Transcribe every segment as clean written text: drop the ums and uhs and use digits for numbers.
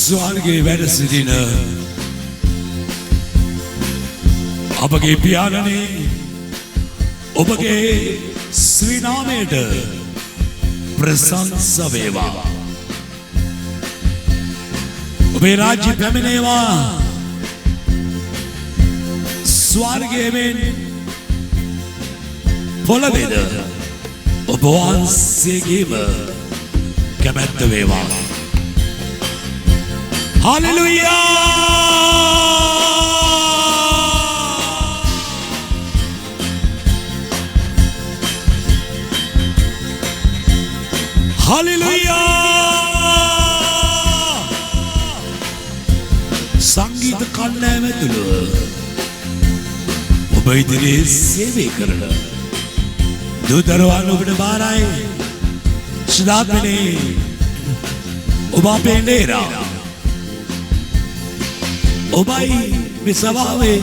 ස්වර්ගයේ වැඩ සිටින අපගේ පියාණනේ ඔබගේ ශ්‍රී නාමයට ප්‍රශංසා වේවා. ඔබේ රාජ්‍ය පැමිණේවා. ස්වර්ගයේ මෙන් පොළවේද ඔබ වහන්සේගේම කැමැත්ත වේවා. Hallelujah! Hallelujah! සංගීත කණ්ඩායම තුළ ඔබ ඉදිරියේ සේවය කරන දූතරුවන් ඔබට බාරයි. ශ්‍රාවකනේ ඔබ අපේ නේරා. ඔබයි මේ සභාවේ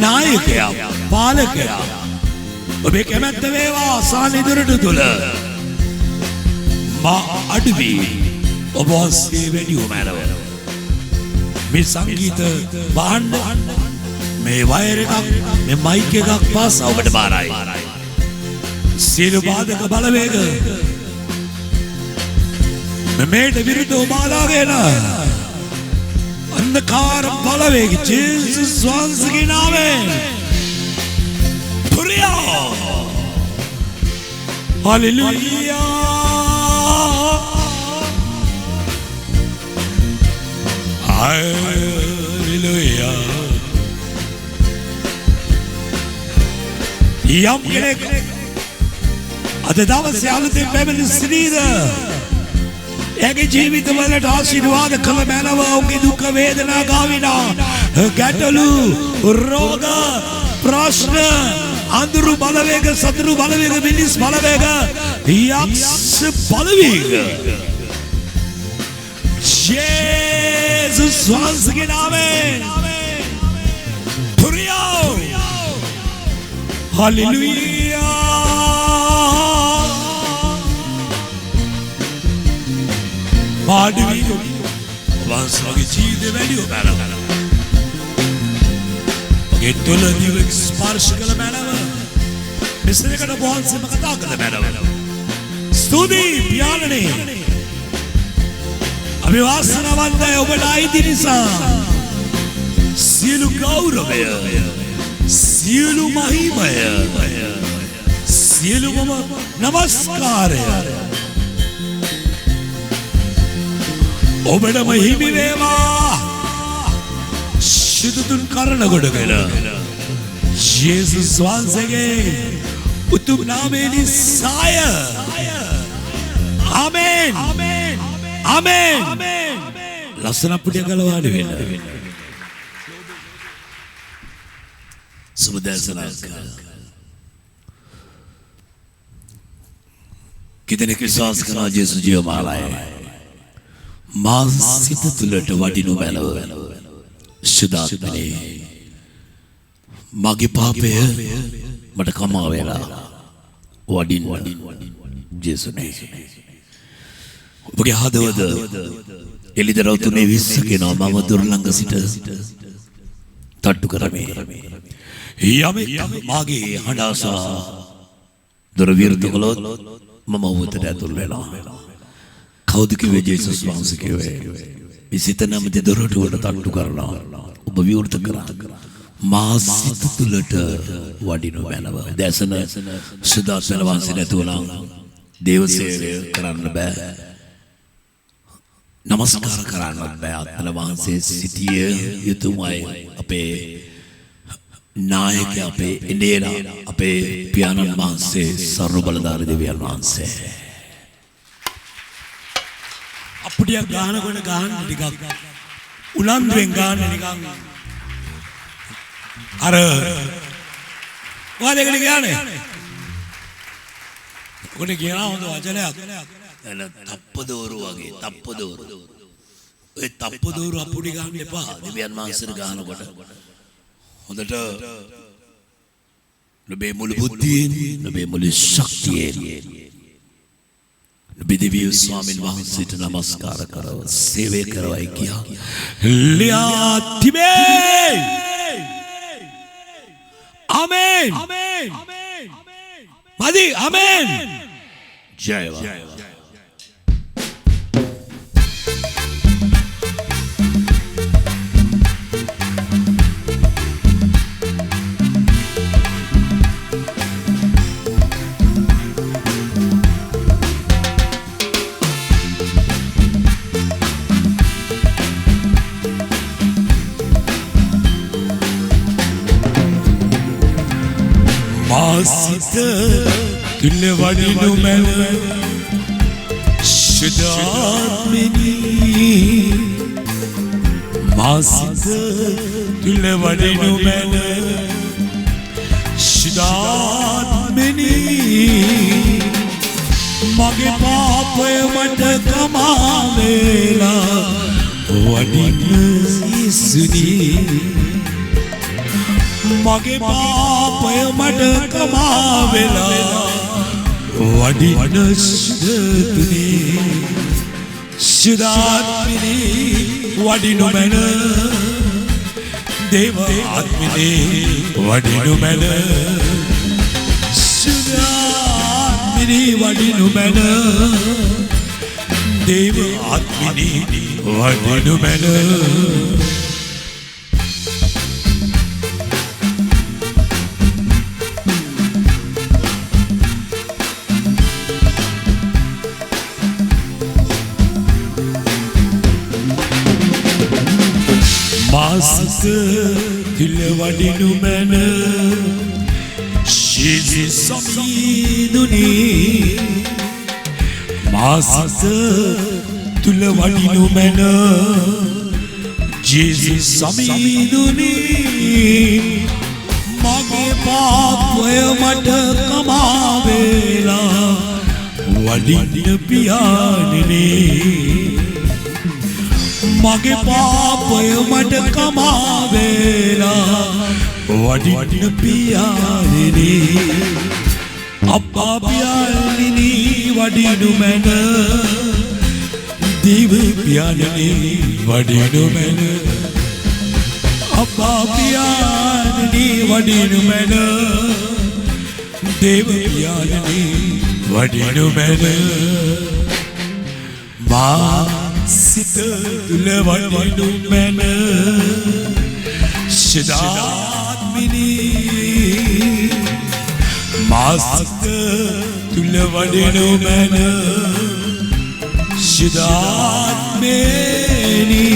නායකයා පාලකයා. ඔබේ කැමැත්ත වේවා සානිදුරට තුල මා අඩුවි ඔබ වහන්සේ වැඩි උමරව මේ සංගීත භාණ්ඩ මේ වයර් එකක් මේ මයික් එකක් පාස ඔබට බාරයි. සියලු බාධක බලවේග මේට විරුද්ධව බාධාගෙන अंधकार බලවේග ජේසුස් වහන්සේගේ නාමයෙන් පුරියා. හලෙලූයා. හලෙලූයා. යම් කෙනෙක් අද දවසේ අලුතෙන් පැමිණි ස්ත්‍රීද එයාගේ ජීවිතවලට ආශිර්වාද කළ මැනව ඔහුගේ දුක් වේදනා ගාවිනා ගැටලු රෝග ප්‍රශ්න අඳුරු බලවේග සතුරු බලවේග මිනිස් බලවේග යක්ෂ බලවේග ජේසුස් වහන්සේගේ නාමයෙන් පුරියා. හලෙලූයා. පාඩවි වහන්සේගේ ජීවිතේ වැඩි උදාරන ගෙට්ටොල දිවෙක් ස්පර්ශ කළ මැනව මෙසේකට වහන්සේම කතා කළ මැනව ස්තුතියි පියාණනේ. අභිවාසනවන්තය ඔබට අයිති නිසා සියලු ගෞරවය සියලු මහිමය සියලුම නමස්කාරය ඔබටම හිමි වේවා. සිදුතුන් කරන ගොඩගෙන ජේසුස් වහන්සේගේ උතුම් නාමයෙන් නිසාය. ආමේන්. ආමේන්. ලස්සන පුටිය ගලවාඩි වෙන්න. සුබ දැසනක්. कितने विश्वास करा जैसे जियो मालाए मां सित तुलट वडिनु मेलव शुद्धात्मने मागे पापे मट कमा वेला वडिन जेसुने ඔබගේ හදවත එළිදරව් තුනේ විශ්සකේනවා මම දුර්ලංඝ සිට තට්ටු කරමි. යමෙක් මාගේ හඬ අසා දොර විරුද්ධ කළොත් මම ඔහුට ඇතුල් වෙනවා. කවුද කිව්වේ ජේසුස් වහන්සේ කිව්වේ මේ සිත නැමැති දොරට උඩ තට්ටු කරනවා ඔබ විවෘත කරා මා සිත තුලට වඩිනු මැනව. දැසන සුදාසන වහන්සේ නැතුව නම් දේව සේවය කරන්න බෑ. නමස්කාර කරන්න බෑ. අත්න වහන්සේ සිටිය යුතුමයි. අපේ නායක අපේ ඉන්දියනා අපේ පියාණන් වහන්සේ සර්ව බලධාරී දෙවියන් වහන්සේ. අපිටිය ගානකොට ගාන ටිකක් උනන්දුවෙන් ගාන නිකන් අර ඔයාලගෙන ගානේ ඔකනේ කියනවා හොඳ වචනයක් එන තප්පදෝරු වගේ තප්පදෝරු ඔය තප්පදෝරු අපුඩි ගන්න එපා. දෙවියන් වහන්සේට ගානකොට හොඳට නුඹේ මුළු බුද්ධියෙන් නුඹේ මුළු ශක්තියෙන් बिदेवी स्वामी वහන්සේට නමස්කාර කරව සේවය කරවයි කියා ලියා තිබේ ආමේන් මදි ආමේන් ජයවා मासित तुल वडिनु मेल शुद्धात्मिनी मासित तुल वडिनु मेल शुद्धात्मिनी मगे पापय मट कमावेला वडिन येसुनी मगे पापय मट कमावेला वडिन शुद्धतुनी शुद्धात्मिनी वडिनु मेल देव आत्मिनी वडिनु मेल शुद्धात्मिनी वडिनु मेल देव आत्मिनी वडिनु मेल मासिक तुल वडिनु मेल शिजी समीनुनी मासिक तुल वडिनु मेल शिजी समीनुनी मगे पापय मट कमावेला वडिन पियानिनी मगे पापय मट कमावेला वडिन पियानिनी अब्बा पियानिनी वडिनु मेल देव पियानिनी वडिनु मेल अब्बा पियानिनी वडिनु मेल देव पियानिनी वडिनु मेल मासित तुल वडिनु मेल शुद्धात्मिनी मासित तुल वडिनु मेल शुद्धात्मिनी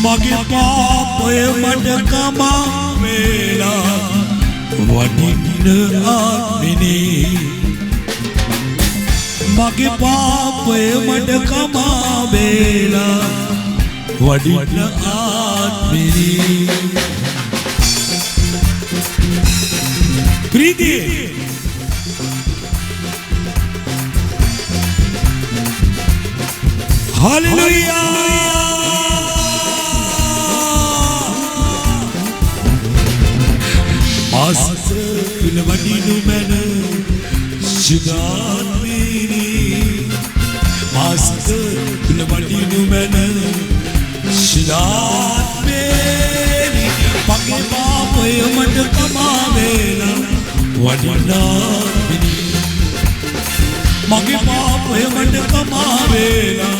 मगे पापय मट कमावेला वडिन आत्मिनी मगे पापय मट कमावेला वडिन आत्मिनी प्रीति हालेलुया मासिक तुल वडिनु मेल शुद्धात्मिनी मासिक तुल वडिनु मेल शुद्धात्मिनी मगे पापय मट कमावेला वडिन आत्मिनी मगे पापय मट कमावेला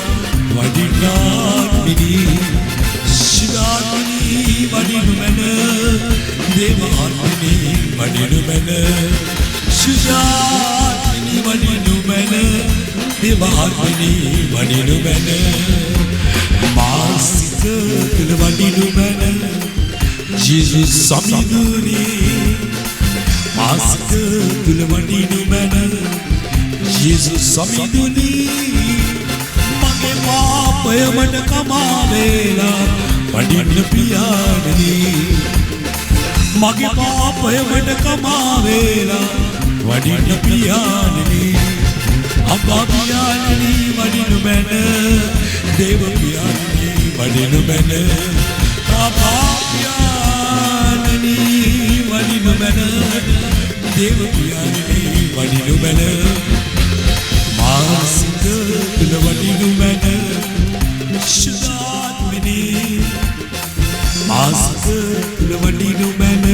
वडिन आत्मिनी शुद्धात्मिनी वडिनु मेल देव आत्मिनी वडिनु मेल शुद्धात्मिनी वडिनु मेल देव आत्मिनी वडिनु मेल मासिक तुल वडिनु मेल यीशु समीनुनी मासिक तुल वडिनु मेल यीशु समीनुनी मगे पापय मट कमावेला वडिन पियानिनी मगे पापय मट कमावेला वडिन पियानिनी अब्बा पियानिनी वडिनु मेल देव पियानिनी वडिनु मेल अब्बा पियानिनी वडिनु मेल देव पियानिनी वडिनु मेल වඩිනු මැන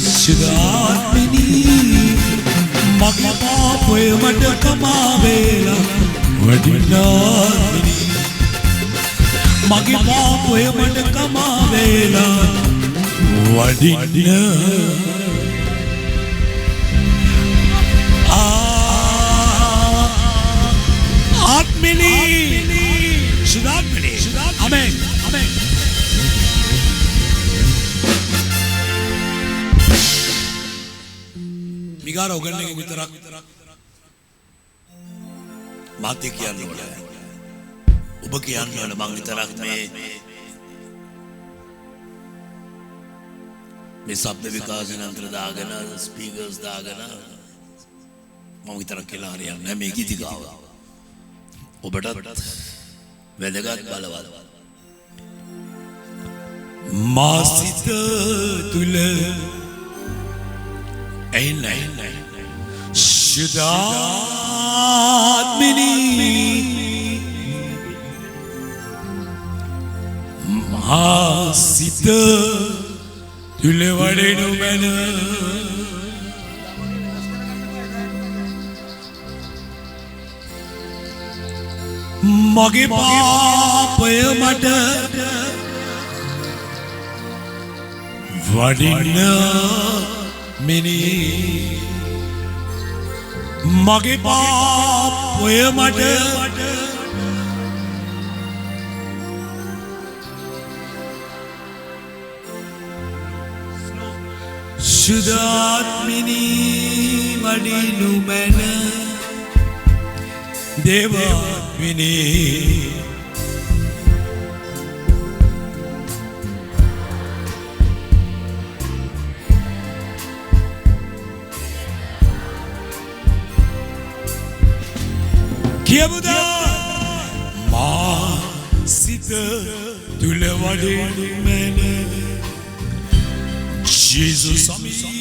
සුදාත්මිනී මගේ පාපය මට කමා වේලා වඩිනාත්මිනී මගේ පාපය මට කමා වේලා වඩින්න ආත්මිනී සුදාත්මිනී ආමෙන් ආමෙන් මිගාර ඔගන්නේ විතරක් මාත්‍ය කියන්න ඕනේ ඔබ කියන්න ඕනේ මං විතරක් මේ ශබ්ද විකාශන යන්ත්‍ර දාගෙන ස්පීකර්ස් දාගෙන මම විතරක් කියලා හරියන්නේ නැහැ මේ ගීතිකාව ඔබටත් වැදගත් බලවත් මාසිත තුල ඇයි සුදාත්මිනී මාසිත තුල වඩිනු මැන මගේ පාපය මට වඩින්න මිනී මගේ පාපය මට සුදාත්මිනී වඩිනු මැන දේවාත්මිනී කියමුදා මා සිත තුල වඩිනු මැන Jesus amiduni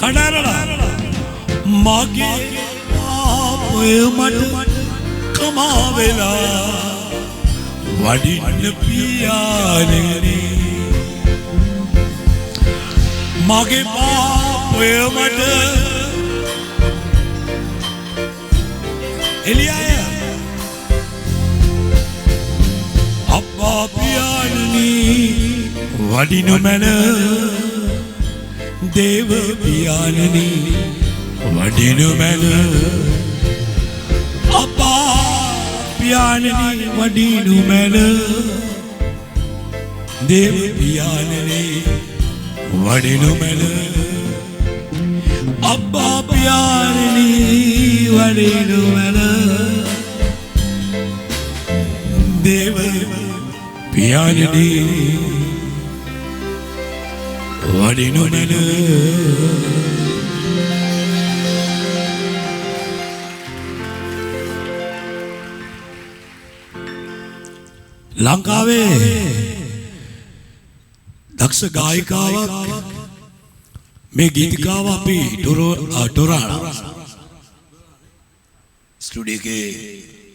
kadara mage paapaya mata kama vela vadinna piyane mage paapaya mata එලියය අප්පා පියාණනි වඩිනු මැන දේව පියාණනි වඩිනු මැන අප්පා පියාණනි වඩිනු මැන දේව පියාණනි වඩිනු මැන අප්පා පියාණනි වඩිනු මැන දේව පියාණනි වඩිනු මැන ලංකාවේ දක්ෂ ගායිකාවක් මේ ගීතිකාව අපි ටොරානා ස්ටුඩියෝ එකේ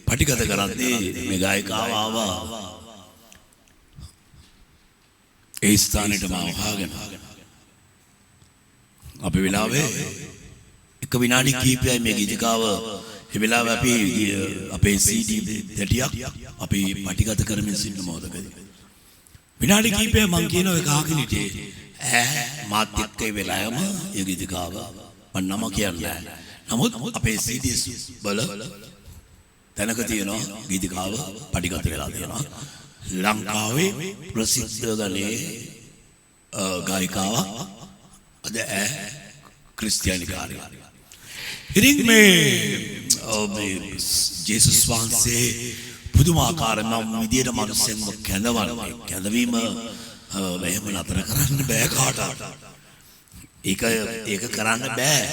පටිගත කරද්දී මේ ගායිකාව ආවා ඒ ස්ථානෙට මාව හාගෙන අපි වෙලාවේ එක විනාඩි කිහිපයයි මේ ගීතිකාව ඒ වෙලාවේ අපි අපේ CD දෙටියක් අපි පටිගත කරමින් සිටින මොහොතකදී විනාඩි කිහිපයක් මං කියන ඔය කාගෙන හිටියේ මාත් එක්ක ඒ වෙලාවම ඒ ගීතිකාව මම නම කියන්නේ නමුත් අපේ CD බල තැනක තියෙනවා ගීතිකාව පටිගත වෙලා තියෙනවා ලංකාවේ ප්‍රසිද්ධ ගණේ ගායිකාවක් අද ක්‍රිස්තියානිකාරය ඉතින් මේ ජේසුස් වහන්සේ පුදුමාකාර නම් විදියට මිනිස්සුන්ව කැඳවන්නේ කැඳවීම එහෙම නතර කරන්න බෑ කාටවත් ඒක කරන්න බෑ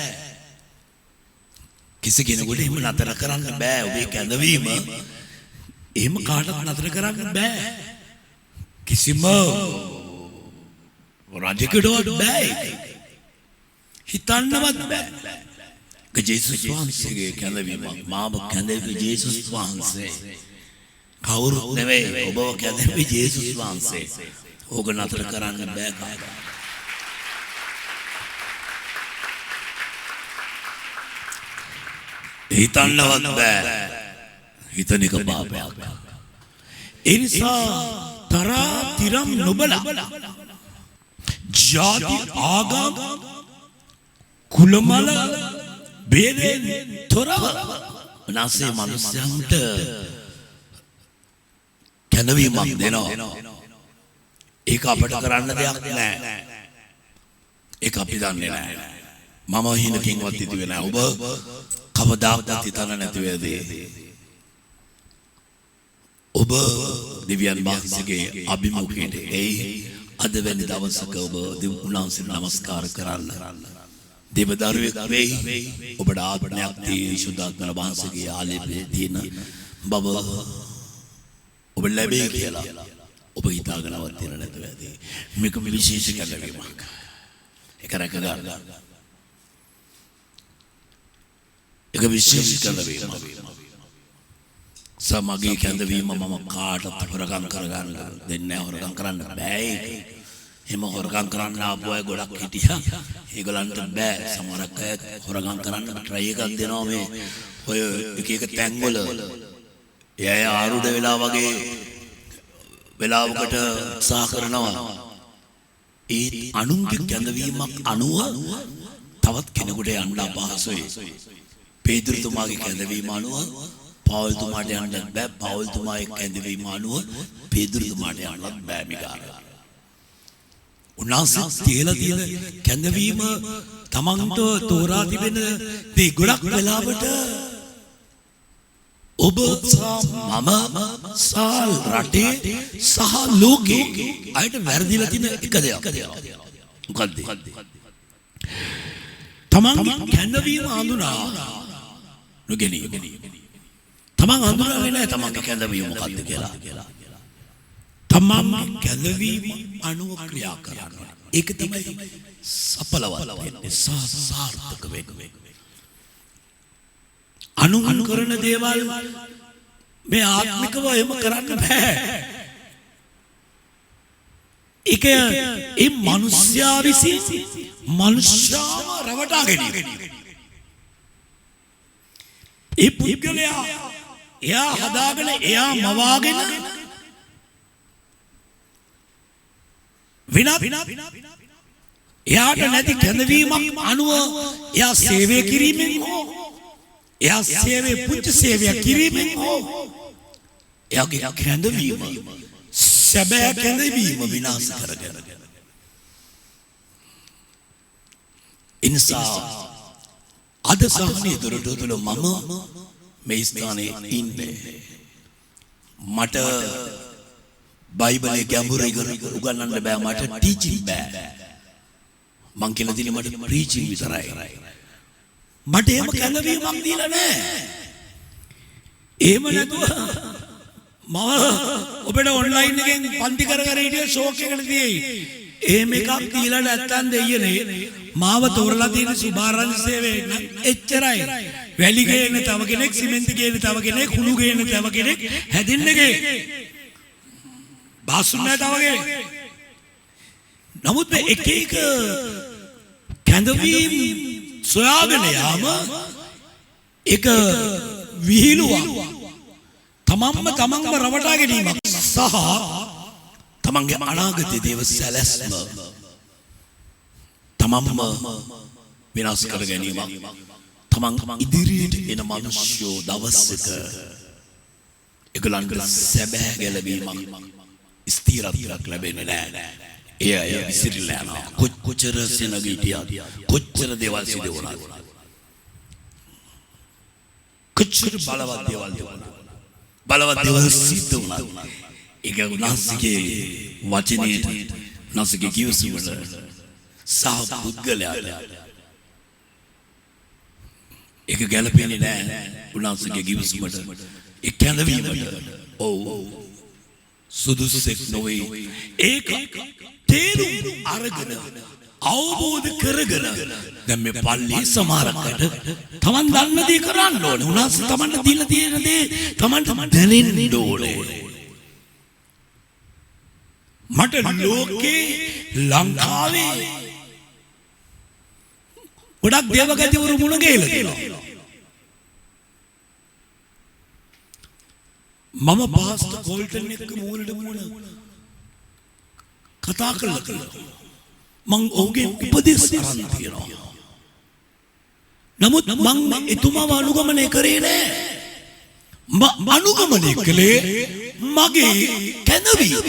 කිසි කෙනෙකුට එහෙම නතර කරන්න බෑ ඔබේ කැඳවීම එහෙම කාටවත් නතර කරන්න බෑ කිසිම රජෙකුටවත් බෑ හිතන්නවත් බෑ. ජේසුස් වහන්සේගේ කැඳවීමක් මාව කැඳවි ජේසුස් වහන්සේ. කවුරුත් නෙවෙයි ඔබව කැඳවි ජේසුස් වහන්සේ. ඕක නතර කරන්න බෑ කාටවත්. හිතන්නවත් බෑ. හිතන එක පාපයක්. ඒ නිසා තරා තිරම් නොබලා ජාති ආගම් කුලමල බේදෙන් තොරව නැසේ මිනිස්යන්ට කැඳවීමක් දෙනවා. ඒක අපට කරන්න දෙයක් නෑ. ඒක අපි දන්නේ නෑ. මම හිනකින්වත් හිතුවේ නෑ. ඔබ කවදාවත් හිතන්න නැති වේදී. ඔබ දිව්‍යන් වහන්සේගේ අභිමුඛයට එයි. අද වැනි දවසක ඔබ උන්වහන්සේට නමස්කාර කරන්න. දේවදරුවෙක් වෙයි. ඔබට ආත්මයක් තියෙන සුද්ධාත්ම වහන්සේගේ ආලේපයේ තියෙන බව ඔබ ලැබෙයි කියලා ඔබ හිතාගෙනවත් තියෙන නැත වේදී. මේක විශේෂ කැඳවීමක්. ඒක රැක ගන්න. ඒක විශේෂ කැඳවීමක්. සමගී කැඳවීම මම කාටවත් හොරගම් කරගන්න දෙන්නේ නැහැ. හොරගම් කරන්න බෑ. එහෙම හොරගම් කරන්න ආපු අය ගොඩක් හිටියා. ඒගොල්ලන්ට බෑ. සමහරක් අය හොරගම් කරන්න try එකක් දෙනවා මේ ඔය එක එක තැන්වල. එයා ආරුඩ වෙලා වගේ වෙලාවකට උත්සාහ කරනවා. ඒ අනුන්ගේ කැඳවීමක් අනුව තවත් කෙනෙකුට යන්න අපහසුයි. පේදුරුතුමාගේ කැඳවීම අනුව පවුල්තුමාට යන්න බෑ. පවුල්තුමාගේ කැඳවීම අනුව පේදුරුතුමාට යන්නත් බෑ මිගාර. උන්වහන්සේ තියලා තියෙන කැඳවීම තමන්ට තෝරා තිබෙන මේ ගොඩක් වෙලාවට ඔබ මම සාල් රටේ සහ ලෝකේ අයට වැරදිලා තියෙන එක දෙයක්. මොකද්ද? තමන්ගේ කැඳවීම හඳුනා නොගැනීම. තමන් හඳුනාගෙන නැහැ තමන්ගේ කැඳවීම මොකද්ද කියලා. තමන්ගේ කැඳවීම අනුව ක්‍රියා කරනවා. ඒක තමයි සඵලවත් වෙන්නේ. සාර්ථක වෙන්නේ. අනුන් කරන දේවල් මේ ආත්මිකව එහෙම කරන්න බෑ. ඒක ඒ මිනිස්යා විසින් මනුෂ්‍යව රවටා ගැනීම. ඒ පුද්ගලයා එයා හදාගෙන එයා මවාගෙන විනා එයාට නැති කැඳවීමක් අනුව එයා සේවය කිරීමෙන් හෝ එයා සේවයේ පුංචි සේවයක් කිරීමෙන් හෝ එයාගේ කැඳවීම සැබෑ කැඳවීම විනාශ කරගෙන. ඉන්සා අද සහනේ දොරටු තුල මම මේ ස්ථානයේ ඉන්නේ. මට බයිබලයේ ගැඹුරු උගන්වන්න බෑ. මට ටීචින් බෑ. මං කියලා දෙන්නේ මට ප්‍රීචින් විතරයි. මට එහෙම කැඳවීමක් දීලා නෑ. එහෙම නැතුව මම ඔබට ඔන්ලයින් එකෙන් පන්ති කර කර හිටිය ෂෝක් එකකට තියෙයි. එහෙම එකක් දීලා නැත්තම් දෙයියනේ මාව තෝරලා තියෙන සුභාරංශ සේවයේ එච්චරයි. වැලි ගේන තව කෙනෙක්, සිමෙන්ති ගේන තව කෙනෙක්, කුණු ගේන තව කෙනෙක්, හැදින්නගේ බාසුන්නේ තව කෙනෙක්. නමුත් මේ එක එක කැඳවීම් සොයාගෙන යාම එක විහිළුවක්. තමන්ම රවටා ගැනීමක් සහ තමන්ගේ අනාගත දේව සැලැස්ම තමන්ම විනාශ කර ගැනීමක්. තමන් ඉදිරියට එන මිනිස්සුෝ දවසක ඒගොල්ලන්ට සැබෑ ගැලවීමක් ස්ථිරත්වයක් ලැබෙන්නේ නැහැ. එය විසිරිලා යනවා. කොච්චර සෙනග හිටියත්, කොච්චර දේවල් සිදු වුණත්, කොච්චර බලවත් දේවල් සිද්ධ වුණත්, ඒක උන්වහන්සේගේ වචනයට, උන්වහන්සේගේ කිව්වීමට සහ පුද්ගලයාට ඒක ගැලපෙන්නේ නැහැ. උන්වහන්සේගේ කිව්වීමට, ඒ කැඳවීමට ඔව් සුදුසුසෙක් නොවේ. ඒක තේරුම් අරගෙන අවබෝධ කරගෙන දැන් මේ පල්ලියේ සමහරකට තමන් දන්න දේ කරන්න ඕනේ. උනාසේ තමන්ට දීලා තියෙන දේ තමන්ට දැනෙන්න ඕනේ. මට ලෝකේ ලංකාවේ ගොඩක් දේවගතිවරු මුණ ගැහිලා තියෙනවා. මම පාස්ටර් කොල්ටන් එක්ක මූණට මූණ කතා කළා. මං ඔහුගේ උපදෙස් අරන් තියෙනවා. නමුත් මං එතුමාව අනුගමනය කරේ නෑ. අනුගමනය කළේ මගේ කැඳවීම.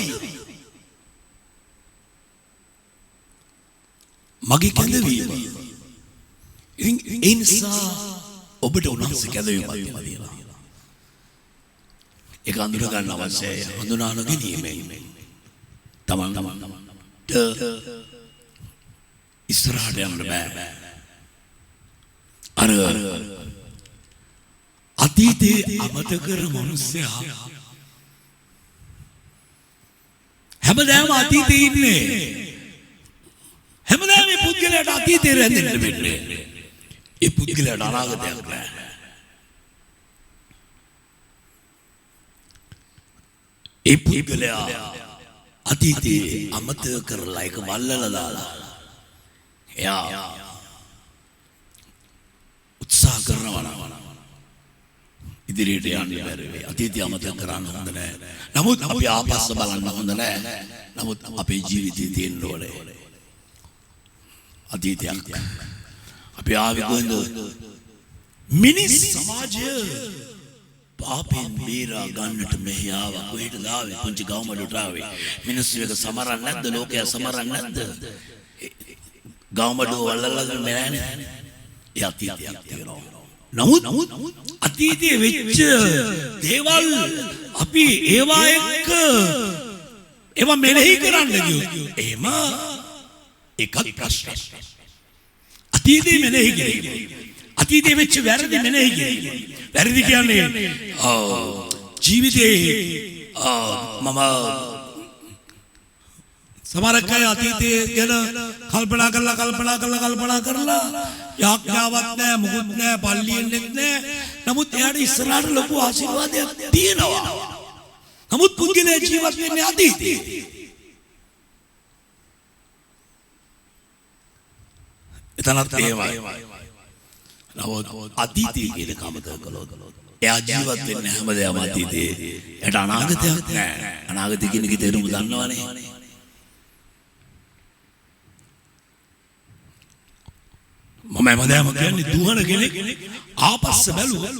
මගේ කැඳවීම. ඒ නිසා ඔබට උන්වහන්සේ කැඳවීමක් තියෙනවා. ඒක අඳුර ගන්න අවශ්‍යයි. හඳුනා ගැනීමෙන් තමන්ට ඉස්සරහට යන්න බෑ. අර අතීතේ අමතක කර මිනිස්සයා හැමදාම අතීතේ ඉන්නේ. හැමදාම මේ පුද්ගලයාට අතීතේ රැඳෙන්න වෙන්නේ. ඒ පුද්ගලයාට අනාගතයක් නෑ. ඒ පුද්ගලයා අතීතේ අමතක කරලා ඒක වල්ලලා දාලා එයා උත්සාහ කරනවා ඉදිරියට යන්න බැරි වෙයි. අතීතය අමතක කරන්න හොඳ නැහැ. නමුත් අපි ආපස්ස බලන්න හොඳ නැහැ. නමුත් අපේ ජීවිතේ තියෙන්න ඕනේ අතීතයක්. අපි ආවේ කොහෙන්ද? මිනිස් සමාජය පාපෙන් බේරා ගන්නට මෙහි ආවා. කොහෙටද ආවේ? පුංචි ගවමඩට ආවේ. මිනිස්සු එක සමරන්නේ නැද්ද? ලෝකයා සමරන්නේ නැද්ද? ගවමඩුව වල්ලලා නෑනේ. ඒ අතීතයක් තියෙනවා. නමුත් අතීතයේ වෙච්ච දේවල් අපි ඒවා එක්ක ඒවා මෙනෙහි කරන්න ගියොත් එහෙම ඒකත් ප්‍රශ්නයක්. අතීතයේ මෙනෙහි කිරීම. අතීතයේ වෙච්ච වැරදි මෙනෙහි කිරීම. වැරදි කියන්නේ ජීවිතේ මම සමහරක් අය අතීතයේ ගැන කල්පනා කරලා යාඥාවක් නැහැ, මොකුත් නැහැ, පල්ලියෙන්නෙත් නැහැ. නමුත් එයාට ඉස්සරහට ලොකු ආශිර්වාදයක් තියෙනවා. නමුත් පුද්ගලයා ජීවත් වෙන්නේ අතීතේ. එතනත් ඒවයි. නමුත් අතීතයේ කියන කමත කළොත් එයා ජීවත් වෙන්නේ හැමදාම අතීතේ. එයාට අනාගතයක් නැහැ. අනාගතය කියන එක තේරුම දන්නවනේ. මම හැමදාම කියන්නේ දුහන කෙනෙක් ආපස්ස බැලුවා.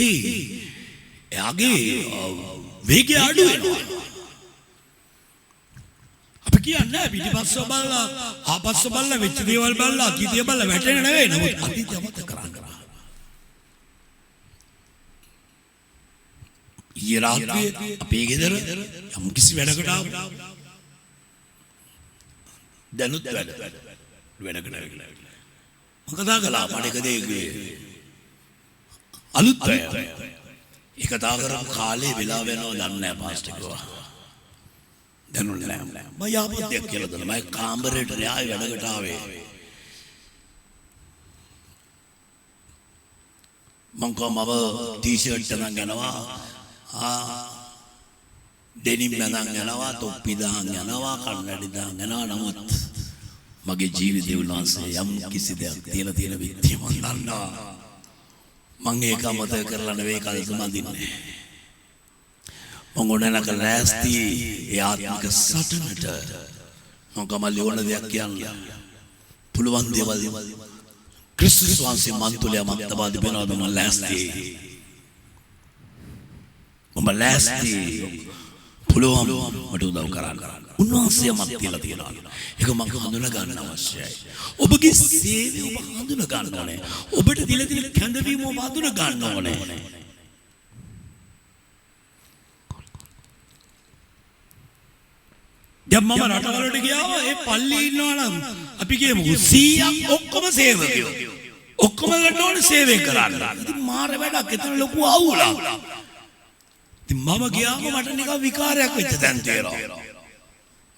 එයාගේ වේගය අඩු වෙනවා. අපි කියන්නේ පිටිපස්ස බලලා ආපස්ස බලලා වෙච්ච දේවල් බලලා අතීතය බලලා වැටෙන්නේ නෙවෙයි. නමුත් අතීතය මතක කරගන්න. ඊයේ රාත්‍රියේ අපේ ගෙදර යම් කිසි වැඩකට ආවා. දැනුත් වැඩකට ආවා. කතා කළා මඩක දෙයගේ අලුත් අය. ඒ කතා කරපු කාලේ වෙලා වෙනව දන්නේ නැහැ පාස්ටර් කිව්වා. දැනුන්නේ නැහැ. මම යාපත්‍යක් කියලා දුන්නා. මම කාමරේට න්යාය වැඩකට ආවේ. මං කොහමම ටී-ෂර්ට් එකක් යනවා. ඩෙනිම් එකක් යනවා, තොප්පි දාන් යනවා, කන්නඩි දාන් යනවා. නමුත් මගේ ජීවිතේ උන්වහන්සේ යම් කිසි දෙයක් තියලා තියෙන විදිය මම දන්නවා. මම ඒක අමතක කරලා නෙවෙයි කල්ප මදින්නේ. මම ගොඩනග ලෑස්ති ඒ ආත්මික සටනට. මම කමල් යෝන දෙයක් කියන්න. පුළුවන් දේවල් ක්‍රිස්තුස් වහන්සේ මන්තුලයා මත්තබා දෙපෙනවද? මම ලෑස්ති. මම ලෑස්ති. පුළුවන් මට උදව් කරන්න. උන්වහන්සේ මත් කියලා තියෙනවා. ඒක මම හඳුනා ගන්න අවශ්‍යයි. ඔබගේ සේවය ඔබ හඳුනා ගන්න ඕනේ. ඔබට දීලා තියෙන කැඳවීම ඔබ හඳුනා ගන්න ඕනේ. දැන් මම රටවලට ගියාම ඒ පල්ලි ඉන්නවා නම් අපි කියමු 100ක් ඔක්කොම සේවකයෝ. ඔක්කොම ගන්න ඕනේ සේවය කරන්න. ඉතින් මාර වැඩක්. එතන ලොකු අවුලක්. ඉතින් මම ගියාම මට නිකන් විකාරයක් වෙච්ච තැන් තේරෙනවා.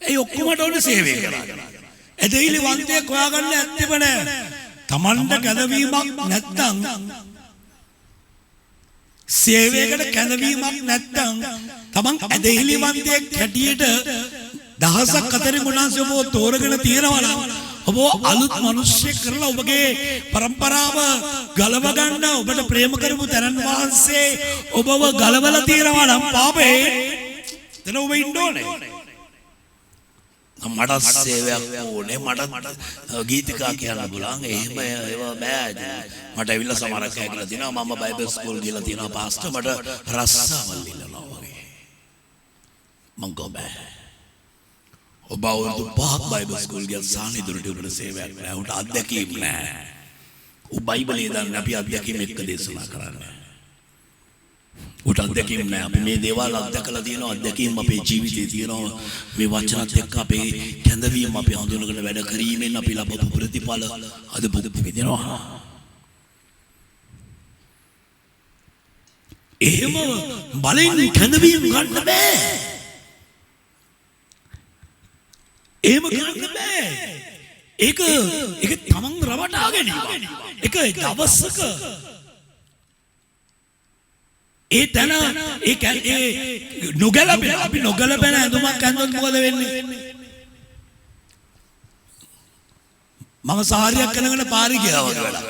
ඒ ඔක්කොමට ඕනේ සේවය කරන්න. ඇදහිලි වන්තයෙක් හොයාගන්න ඇත්තෙම නෑ. තමන්ට කැඳවීමක් නැත්තම් සේවයකට කැඳවීමක් නැත්තම් තමන් ඇදහිලි වන්තයෙක් හැටියට දහසක් අතරින් උන්වහන්සේ ඔබව තෝරගෙන තියෙනවා නම් ඔබ අලුත් මිනිස්සෙක් කරලා ඔබගේ પરම්පරාව ගලව ගන්න ඔබට ප්‍රේම කරපු තරන් වහන්සේ ඔබව ගලවලා තියෙනවා නම් පාපේ එතන ඔබ ඉන්න ඕනේ. මට සේවයක් ඕනේ මට ගීතිකා කියන්න පුළුවන් එහෙම ඒවා බෑ. මට ඇවිල්ලා සමහරක් ඇවිල්ලා තිනවා මම බයිබල් ස්කූල් ගිහලා තිනවා පාස්ටර් මට රස්සාවල් ඉල්ලනවා වගේ. මං ගෝ බෑ. ඔබ අවුරුදු 5ක් බයිබල් ස්කූල් ගියා සානිදුරට උඩ සේවයක් නෑ. උට අත්දැකීම් නෑ. ඔබ බයිබලේ දාන්න අපි අත්දැකීම් එක්ක දේශනා කරන්නේ. උට අත්දැකීම් නෑ. අපි මේ දේවල් අත්දැකලා තියෙනවා. අත්දැකීම් අපේ ජීවිතේ තියෙනවා. මේ වචනත් එක්ක අපේ කැඳවීම අපි හඳුනගෙන වැඩ කිරීමෙන් අපි ලබපු ප්‍රතිඵල අද බුදු විදිනවා. එහෙම බලෙන් කැඳවීම ගන්න බෑ. එහෙම ගන්න බෑ. ඒක තමන් රවටා ගැනීම. ඒක දවසක ඒ තන ඒ නොගැලපෙන අපි නොගැලපෙන ඇඳුමක් ඇඳුම් මොකද වෙන්නේ? මම සාරියක් කරගෙන පාරේ ගියා වගේ වැඩක්.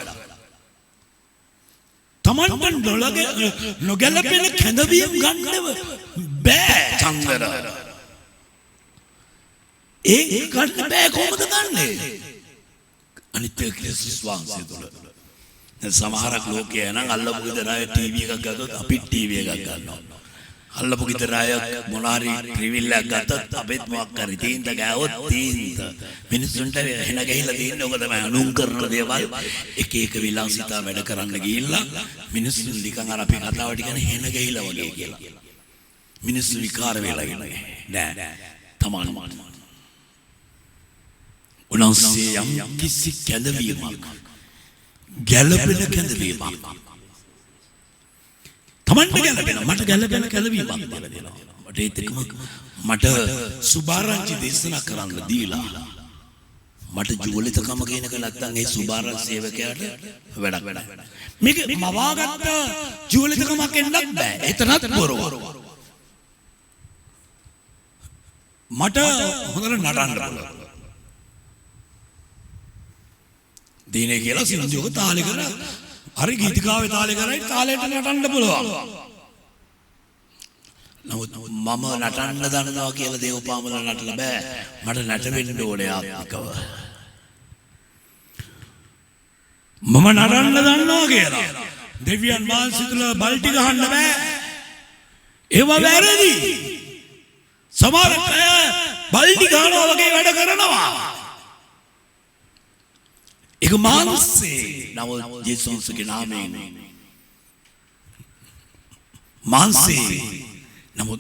තමන්ට නොගැලපෙන කැඳවීම ගන්නව බෑ චන්දර. ඒ ගන්න බෑ කොහොමද ගන්නෙ? අනිත්‍ය ක්‍රිස්තුස් වහන්සේ තුළ. සමහරක් ලෝකයේ නම් අල්ලපු ගෙදර අය ටීවී එකක් ගත්තොත් අපි ටීවී එකක් ගන්නවා. අල්ලපු ගෙදර අය මොනාරි ට්‍රිවිල් එකක් ගත්තොත් අපිත් මොකක් හරි තීන්ත ගාවොත් තීන්ත. මිනිස්සුන්ට එන ගහිලා තියෙන්නේ ඔක තමයි අනුන් කරන දේවල් එක එක විලාසිතා වැඩ කරන්න ගිහිල්ලා මිනිස්සු නිකන් අර අපි කතාවට කියන්නේ හෙන ගහිලා වගේ කියලා. මිනිස්සු විකාර වෙලා ඉන්නේ. නෑ. තමන් උන්වහන්සේ යම් කිසි කැඳවීමක් ගැළපෙන කැඳවීමක් තමන්ට ගැළපෙන මට ගැළපෙන කැඳවීමක් කියලා දෙනවා. මට ඒත් එක්කම මට සුභාරංචි දේශනා කරන්න දීලා මට ජෝලිතකම කියනක නැත්තම් ඒ සුභාරංචි සේවකයාට වැඩක් නැහැ. මේක මවාගත්ත ජෝලිතකමක් එන්නත් බෑ. එතනත් බොරුව. මට හොඳට නටන්න පුළුවන්. දිනේ කියලා සින්දුවක තාලේ කරා හරි ගීතිකාවේ තාලේ කරයි තාලෙට නටන්න පුළුවන්. නමුත් මම නටන්න දන්නවා කියලා දේවපාමල නටලා බෑ. මට නටවෙන්න ඕනේ ආත්මිකව. මම නටන්න දන්නවා කියලා දෙවියන් වහන්සේ තුල බල්ටි ගහන්න බෑ. ඒව වැරදි. සමහර අය බල්ටි ගහනවා වගේ වැඩ කරනවා. एक मानसे नव यीशु के नाम में मानसे नमो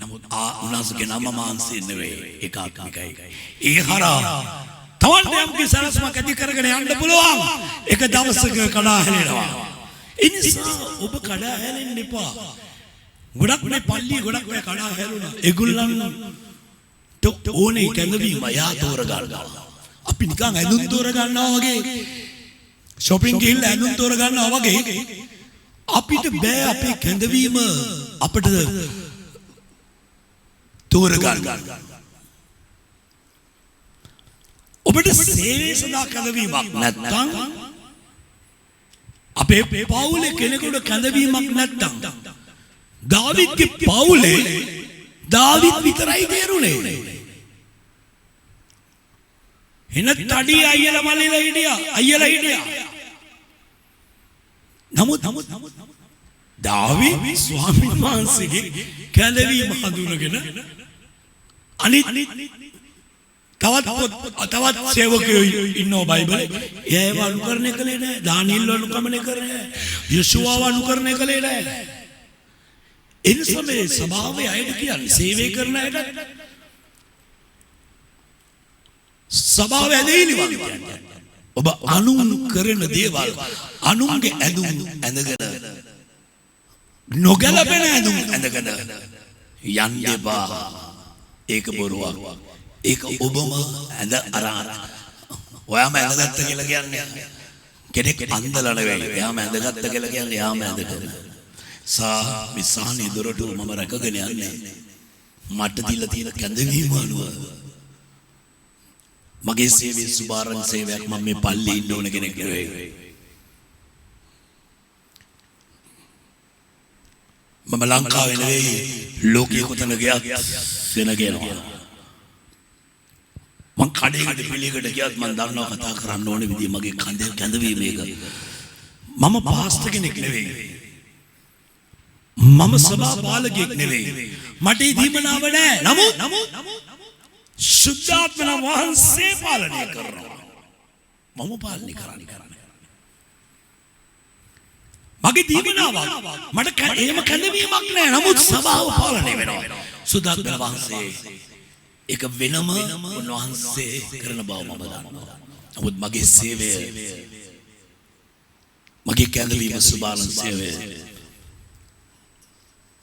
उनास के नाम मानसे नवे एक आत्मिकයි ඒ හරහා තවන්ට යම් කිසි සරසමක් ඇති කරගෙන යන්න පුළුවන්. එක දවසක කඩා හැලෙනවා. ඒ නිසා ඔබ කඩා හැලෙන්න එපා. ගොඩක් මේ පල්ලිය ගොඩක් මේ කඩා හැලුණා. ඒගොල්ලන්ට ඕනේ කැඳවීම යා තෝර ගන්නවා. අපි නිකන් ඇඳුම් තෝර ගන්නවා වගේ shopping ගිහිල්ලා ඇඳුම් තෝර ගන්නවා වගේ අපිට බෑ අපේ කැඳවීම අපිට තෝර ගන්න. ඔබට සේවය සඳහා කැඳවීමක් නැත්නම් අපේ පවුලේ කෙනෙකුට කැඳවීමක් නැත්නම් දාවිද්ගේ පවුලේ දාවිද් විතරයි තේරුනේ. එන තඩි අයියලා මල්ලිලා හිටියා. නමුත් දාවිද් ස්වාමීන් වහන්සේගේ කැඳවීම හඳුනගෙන අනිත් තවත් සේවකයෝ ඉන්නවා බයිබලේ. ඒව අනුකරණය කළේ නැහැ. දානියෙල් අනුකරණය කරේ නැහැ. යේසුවා අනුකරණය කළේ නැහැ. එනිසා මේ සභාවේ අයට කියන්නේ සේවය කරන අයට සභාව ඇදහිලි වගේ. ඔබ අනුන් කරන දේවල් අනුන්ගේ ඇඳුම් ඇඳගෙන නොගැලපෙන ඇඳුම් ඇඳගෙන යන්න එපා. ඒක බොරුවක්. ඒක ඔබම ඇඳ අර ඔයාම ඇඳගත්ත කියලා කියන්නේ කෙනෙක් අන්දලා නෙවෙයි. එයාම ඇඳගත්ත කියලා කියන්නේ එයාම ඇඳගෙන. විසානේ දොරටු මම රැකගෙන යන්නේ. මට දීලා තියෙන කැඳවීම අනුව. මගේ සේවයේ සුභාරංචි සේවයක් මම මේ පල්ලියේ ඉන්න ඕන කෙනෙක් නෙවෙයි. මම ලංකාවේ නෙවෙයි ලෝකයේ කොතන ගියත් වෙන කියනවා. මං කඩේකට පිළිකට ගියත් මං දන්නවා කතා කරන්න ඕනේ විදිය මගේ කැඳවීම මේක. මම පාස්ටර් කෙනෙක් නෙවෙයි. මම සභා පාලකයෙක් නෙවෙයි. මට දීමනාව නැහැ. නමුත් සුද්ධාත්මන වහන්සේ පාලනය කරනවා. මම පාලනය කරන්නේ. මගේ දීමනාවක් මට එහෙම කැඳවීමක් නැහැ. නමුත් සභාව පාලනය වෙනවා. සුද්ධාත්මන වහන්සේ ඒක වෙනම උන්වහන්සේ කරන බව මම දන්නවා. නමුත් මගේ සේවය මගේ කැඳවීම සුභාරංචි සේවය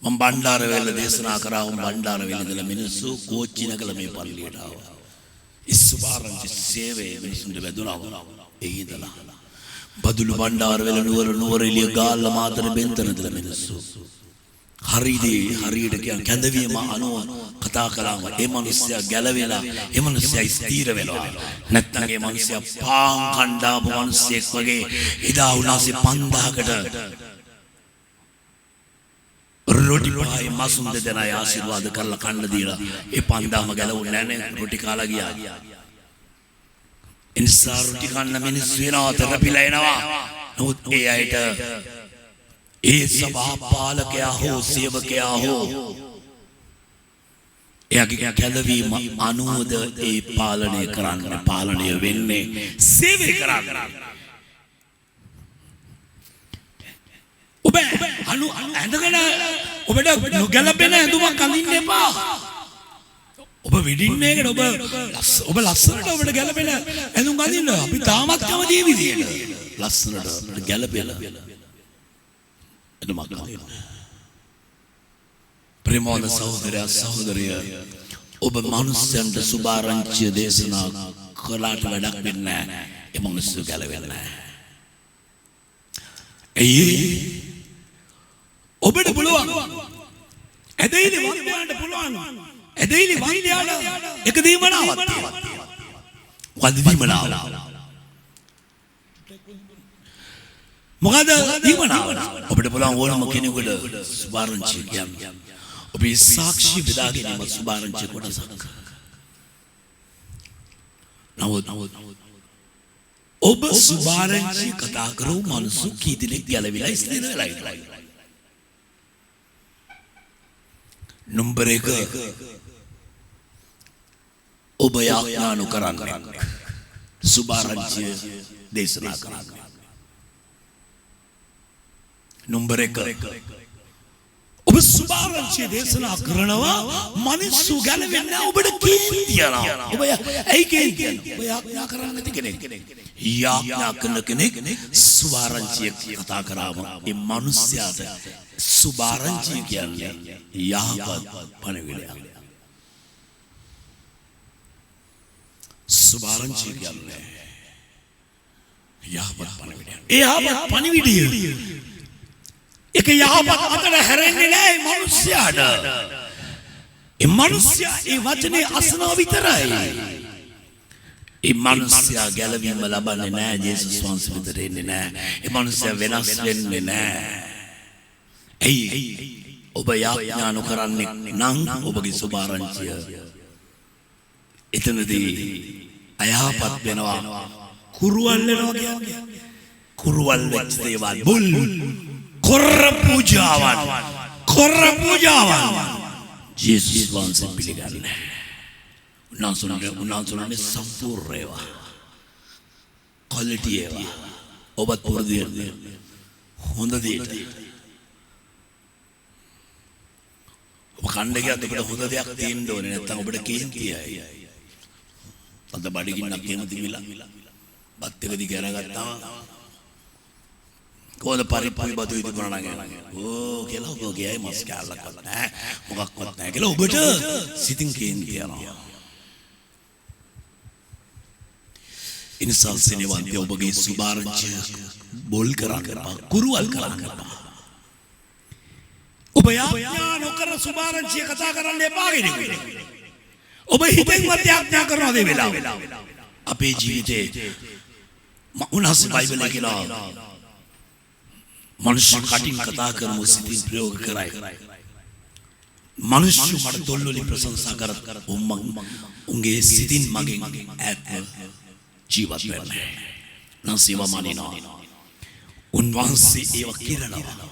මම බණ්ඩාරවැල දේශනා කරා. බණ්ඩාරවැල ඉඳලා මිනිස්සු කෝච්චි නැගලා මේ පල්ලියට ආවා. ඒ සුභාරංචි සේවය මිනිස්සුන්ට වැදුනා. ඒ ඉඳලා බදුළු බණ්ඩාරවැල නුවරඑළිය ගාල්ල මාතර බෙන්තන ඉඳලා මිනිස්සු හරියට කියන කැඳවීම අනුව කතා කළාම ඒ මිනිස්සයා ගැලවෙලා ඒ මිනිස්සයා ස්ථීර වෙනවා. නැත්නම් ඒ මිනිස්සයා පාන් කණ්ඩාපු මිනිස්සෙක් වගේ එදා උනාසේ 5000කට රොටි පායි මසුන් දෙදෙනා ආශිර්වාද කරලා කන්න දීලා ඒ 5000ම ගැලවුන්නේ නැහැ නේ. රොටි කාලා ගියා. ඉන්සා රොටි කන්න මිනිස්සු වෙනවා තරපිලා එනවා. නමුත් ඒ අයට ඒ සභා පාලකයා හෝ සේවකයා හෝ එයාගේ කැඳවීම අනුවද ඒ පාලනය වෙන්නේ සේවය කරන්නේ. ඔබ ඇඳගෙන ඔබට නොගැලපෙන ඇඳුමක් අඳින්න එපා. ඔබ විදින්නේ එකට ඔබ ලස්සනට ඔබට ගැලපෙන ඇඳුම් අඳින්න. අපි තාමත් කැමති මේ විදියට ලස්සනට ගැලපෙන ඇඳුමක් අඳින්න. ප්‍රේමවන්ත සහෝදරයා සහෝදරිය, ඔබ මනුස්සයන්ට සුභාරංචිය දේශනා කළාට වැඩක් වෙන්නේ නැහැ. ඒ මිනිස්සු ගැලවෙන්නේ නැහැ. ඔබට පුළුවන් ඇදහිලි වන්දයාට පුළුවන් ඇදහිලි වන්දයාට එක දීමනාවක් තියෙනවා. දීමනාව මොකද දීමනාව? ඔබට පුළුවන් ඕනම කෙනෙකුට සුභාරංචිය කියන්න. ඔබේ සාක්ෂි බෙදා ගැනීම සුභාරංචිය කොටසක්. නමුත් ඔබ සුභාරංචිය කතා කරව මිනිස්සු කී දෙනෙක් ගැලවිලා ස්ථිර වෙලා ඉන්නවා. නම්බර 1 ඔබ යාඥානු කරන්නේ සුභාරංචිය දේශනා කරන්න. නම්බර 1 ඔබ සුභාරංචිය දේශනා කරනවා මිනිස්සු ගැලවෙන්නේ ඔබට කේන්තියනවා. ඔබ ඇයි කේන්තියනවා? ඔබ යාඥා කරන්නේ නැති කෙනෙක්. යාඥා කරන කෙනෙක් සුභාරංචිය කතා කරාම ඒ මිනිස්යාට සුභාරංචිය කියන්නේ යහපත් පණිවිඩයක්. සුභාරංචිය කියන්නේ යහපත් පණිවිඩයක්. ඒ යහපත් පණිවිඩය ඒක යහපත් අතට හැරෙන්නේ නැහැ මිනිස්යාට. ඒ මිනිස්යා ඒ වචනේ අසනවා විතරයි. ඒ මිනිස්යා ගැලවීම ලබන්නේ නැහැ. ජේසුස් වහන්සේ විතර එන්නේ නැහැ. ඒ මිනිස්යා වෙනස් වෙන්නේ නැහැ. ඇයි ඔබ යාඥා නොකරන්නේ නම් ඔබගේ සුභාරංචිය එතනදී අයහපත් වෙනවා. කුරුවල් වෙනවා කියන්නේ කුරුවල් වෙච්ච දේවල් බුල් කොර පූජාවන් ජේසුස් වහන්සේ පිළිගන්නේ. උන්වහන්සේ සම්පූර්ණ ඒවා ක්වොලිටි ඒවා ඔබත් පුරුදු හොඳ දෙයට ඔබ කණ්ඩ ගියත් ඔබට හොඳ දෙයක් තියෙන්න ඕනේ. නැත්නම් ඔබට කේන්තියයි. අද බඩගින්නක් එහෙම තිබිලා බත් එක දිග අරගත්තාම කොහොමද පරිප්පුයි බතු ඉදපුණා නම් ඕ කියලා ඔබ ගියයි මස් කෑල්ලක්වත් නැහැ මොකක්වත් නැහැ කියලා ඔබට සිතින් කේන්ති යනවා. ඉනිසා සිනවන්තය ඔබගේ සුභාරංචිය බොල් කරන්න එපා. කුරුවල් කරන්න එපා. ඔබ යාඥා නොකර සුභාරංචිය කතා කරන්න එපා කෙනෙකුට. ඔබ හිතෙන්වත් යාඥා කරනවද මේ වෙලාවේ? අපේ ජීවිතේ උන්වහන්සේ බයිබලයේ කියලා මනුෂ්‍ය කටින් කතා කරමු සිතින් ප්‍රයෝග කරයි. මනුෂ්‍ය මට තොල්වලින් ප්‍රශංසා කරත් උන්ගේ සිතින් මගෙන් ඈත් ජීවත් වෙන්නේ. නසීව මනිනවා. උන්වහන්සේ ඒව කිරනවා.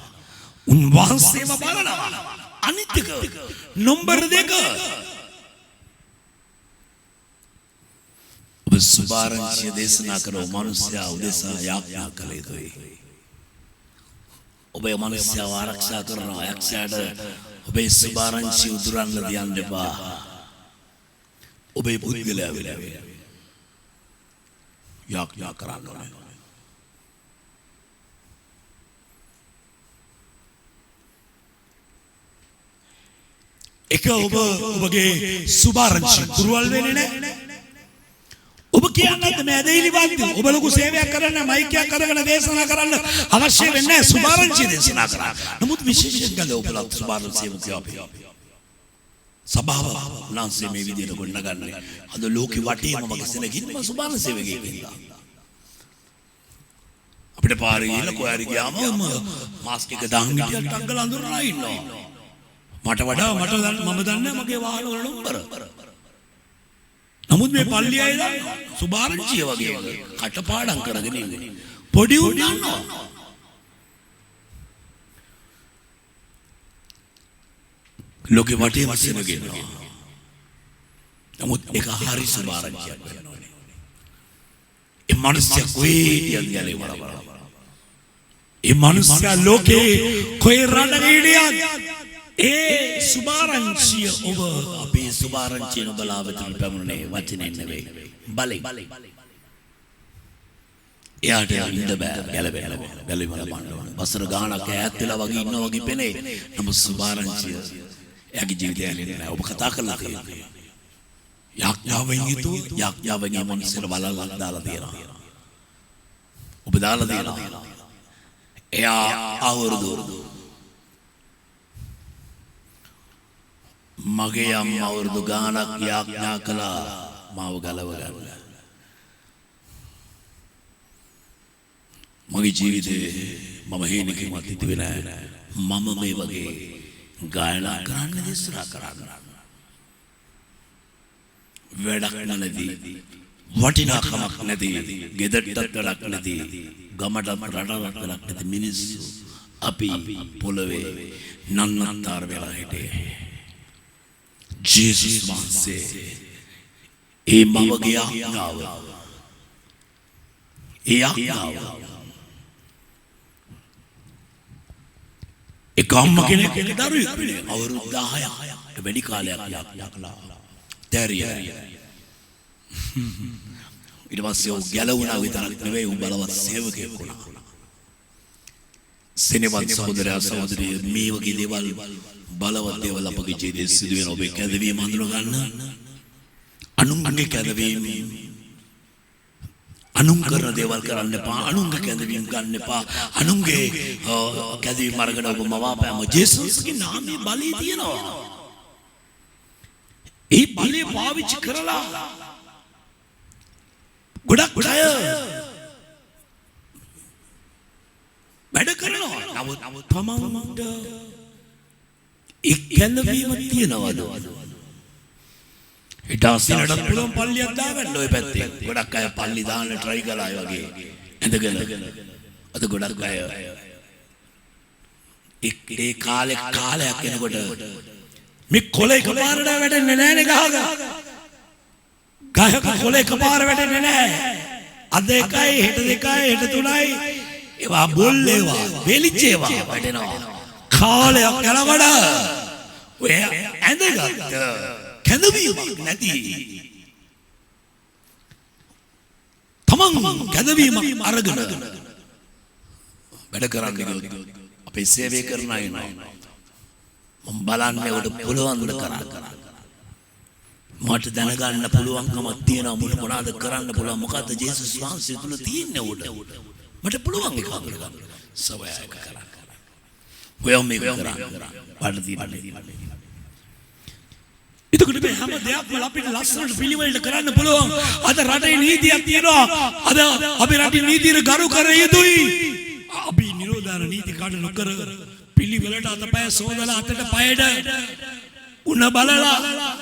උන්වහන්සේව බලනවා. අනිත් එක නම්බර 2 ඔබ සුභාරංචිය දේශනා කරව මනුෂ්‍යයා උදෙසා යාඥා කළ යුතුයි. ඔබ මනුෂ්‍යව ආරක්ෂා කරනවා. යක්ෂයාට ඔබේ සුභාරංචිය උදුරන්න දියන්න එපා. ඔබේ පුද්ගලයා වෙලා යාඥා කරන්න ඕනේ. එක ඔබගේ සුභාරංචිය කුරුවල් වෙන්නේ නැහැ. ඔබ කියන්නේ මේ ඇදහිලි වාද්‍ය ඔබ ලොකු සේවයක් කරන්න මයික්යක් අරගෙන දේශනා කරන්න අවශ්‍ය වෙන්නේ නැහැ සුභාරංචිය දේශනා කරන්න. නමුත් විශේෂයෙන් ගල ඔබලත් සුභාරංචිය මුතියපි. සභාව උන්වහන්සේ මේ විදිහට ගොඩනගන්නේ අද ලෝකෙ වටේම වගේ සෙනගින්ම සුභාරංචිය වගේ කියලා. අපිට පාරේ ගිහලා කොහරි ගියාම මාස්ක් එක දාන් ගියත් අංගල අඳුරලා ඉන්නවා. මට වඩා මම දන්නේ මගේ වාහන වල නම්බර. නමුත් මේ පල්ලිය අය දන්නවා සුභාරංචිය වගේ කටපාඩම් කරගෙන ඉන්නේ. පොඩි උන් දන්නවා. ලෝකෙ වටේ වසනගෙන. නමුත් ඒක හරි සුභාරංචියක් වෙනවා. ඒ මනුස්සයා කොහේ යන්නේ වරවර. ඒ මනුස්සයා ලෝකේ කොහේ රණගීඩියක් ඒ සුභාරංචිය ඔබ අපේ සුභාරංචිය ඔබලා වෙතට පැමුණේ වචනෙන් නෙවෙයි බලෙන්. එයාට ඉන්න බෑ ගැලවෙන්න බලන්න. වසර ගානක් ඈත් වෙලා වගේ ඉන්නවා වගේ පෙනේ. නමුත් සුභාරංචිය එයාගේ ජීවිතය ඇලෙන්නේ නැහැ. ඔබ කතා කරලා තියෙනවා. යාඥාවෙන් යුතුව යාඥාවෙන් මනසට බලලා දාලා තියෙනවා. ඔබ දාලා තියෙනවා. එයා අවුරුදු මගේ අම්මා අවුරුදු ගානක් යාඥා කළා මාව ගලව ගන්න. මගේ ජීවිතේ මම හේනිකමත් හිතුවේ නෑ මම මේ වගේ ගායනා කරන්න දේශනා කරන්න. වැඩක් නැති වටිනාකමක් නැති ගෙදරටත් වැඩක් නැති ගමටත් රටවටත් වැඩක් නැති මිනිස්සු අපි පොළවේ නන්නත්තර වෙලා හිටියේ. ජේසුස් වහන්සේ ඒ මවගේ ආඥාව එක අම්ම කෙනෙක් දරුවෙක් අවුරුදු 10ක් වැඩි කාලයක් යාඥා කළා. දැරියා ඊට පස්සේ ਉਹ ගැලවුණා විතරක් නෙවෙයි ਉਹ බලවත් සේවකයෙක් වුණා. සෙනෙවත් සහෝදරයා සහෝදරිය මේ වගේ දේවල් බලවත් දේවල් අපගේ ජීවිතයේ සිදු වෙන ඔබේ කැදවීම හඳුන ගන්න. අනුන්ගේ කැදවීම අනුන් කරන දේවල් කරන්න එපා. අනුන්ගේ කැදවීම ගන්න එපා. අනුන්ගේ කැදවීම අරගෙන ඔබ මවාපෑම ජේසුස්ගේ නාමයේ බලය තියෙනවා. ඒ බලය පාවිච්චි කරලා ගොඩක් අය වැඩ කරනවා. නමුත් තමන්ට ඒ කැදවීම තියනවද? ඉතාලසියට පුළුවන් පල්ලියක් දාගන්න ඔය පැත්තේ. ගොඩක් අය පල්ලි දාන්න try කළා අය වගේ. ඇඳගෙන. අද ගොඩක් අය ඒ කාලයක් එනකොට මේ කොළ එකපාරට වැටෙන්නේ නැහැනේ ගහක. ගහක කොළ එකපාර වැටෙන්නේ නැහැ. අද එකයි හෙට දෙකයි හෙට තුනයි ඒවා බොල් ඒවා වෙලිච්ච ඒවා වැටෙනවා. කාලයක් යනකොට ඔය ඇඳගත්ත කැදවීමක් නැති තමන් කැදවීමක් අරගෙන වැඩ කරන්නේ අපේ සේවය කරන අය නෑ. මම බලන්නේ උඩ පුළුවන් ද කරා. මට දැනගන්න පුළුවන්කමක් තියෙනවා මුල මොනවාද කරන්න පුළුවන් මොකද්ද ජේසුස් වහන්සේ තුල තියෙන්නේ උඩ මට පුළුවන් ඒක කරගන්න සවයක කරන්න ඔයම මේක කරන්න වඩ තියෙන්නේ එතකොට මේ හැම දෙයක්ම අපිට ලස්සනට පිළිවෙලට කරන්න පුළුවන් අද රටේ නීතියක් තියෙනවා අද අපි රටේ නීතියට ගරු කර යුතුයි අපි නිරෝධාන නීති කාඩ නොකර පිළිවෙලට අතපය සෝදලා අතට පයද උණ බලලා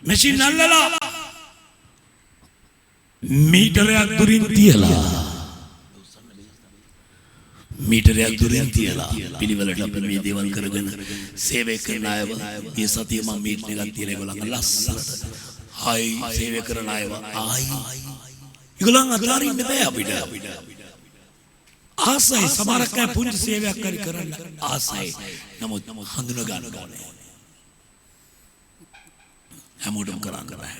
මැෂින් අල්ලලා මීටරයක් දුරින් තියලා පිළිවෙලට අපි මේ දේවල් කරගෙන සේවය කරන අයව මේ සතිය මම මීටින් එකක් තියලා ඒගොල්ලන් ලස්සනට හයි සේවය කරන අයව ඒගොල්ලන් අතාරින්න බෑ අපිට ආසයි සමහරක් අය පුංචි සේවයක් කරන්න ආසයි නමුත් හඳුන ගන්න ඕනේ හැමෝටම කරන්න බෑ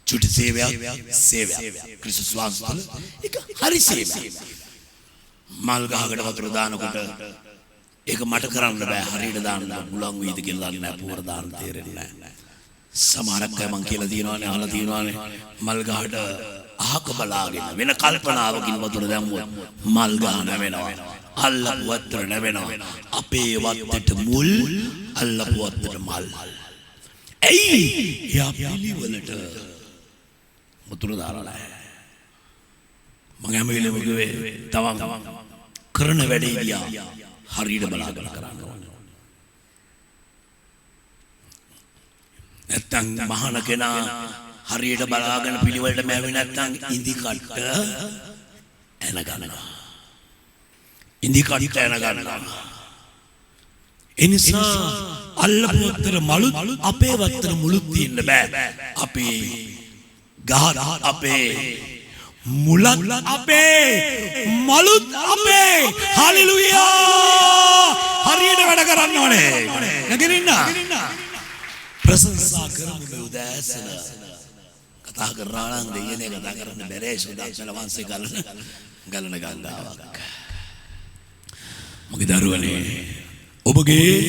චුටි සේවයක් ක්‍රිස්තුස් වහන්සේ ඒක හරි සේවයක් මල් ගහකට වතුර දානකොට ඒක මට කරන්න බෑ හරියට දාන්න මුලන් වීද කියලා දන්නේ නැහැ පුවර දාන්න තේරෙන්නේ නැහැ සමහරක් අය මං කියලා තියෙනවානේ අහලා තියෙනවානේ මල් ගහට අහක බලාගෙන වෙන කල්පනාවකින් වතුර දැම්මොත් මල් ගහ නැවෙනවා අල්ලපු වතුර නැවෙනවා අපේ වත්තට මුල් අල්ලපු වත්තට මල් ඇයි යා පිළිවෙලට වතුර දාලා නැහැ මම හැම වෙලේම කිව්වේ තවම කරන වැඩේ දිහා හරියට බලාගෙන කරන්න ඕනේ. නැත්තම් මහාන කෙනා හරියට බලාගෙන පිළිවෙලට මැවෙ නැත්තම් ඉඳි කට්ට එන ගන්නවා. ඉඳි කට්ට එන ගන්නවා. එනිසා අල්ලපු වත්තර මලුත් අපේ වත්තර මුලුත් තියෙන්න බෑ. අපේ ගහ අපේ මුලත් අපේ මලුත් අපේ හලෙලුයා හරියට වැඩ කරන්න ඕනේ නැගිටින්න ප්‍රශංසා කරමු මේ උදෑසන කතා කරනවා නම් දෙයනේ කතා කරන්න බැරේ සුදාසන වංශේ ගලන ගංගාවක් මගේ දරුවනේ ඔබගේ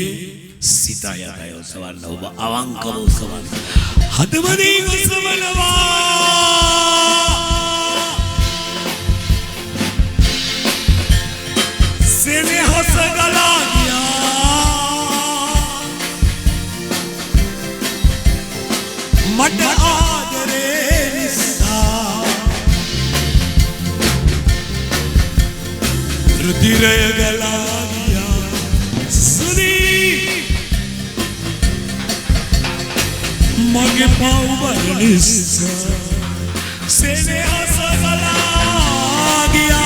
සිත යටය ඔසවන්න ඔබ අවංකව ඔසවන්න හදවතින් ඔසවනවා सेने हंस गला मट आदरे निस्सा रुधिर गला सुनी मगे पावर निस्सा सेने हंस गला गया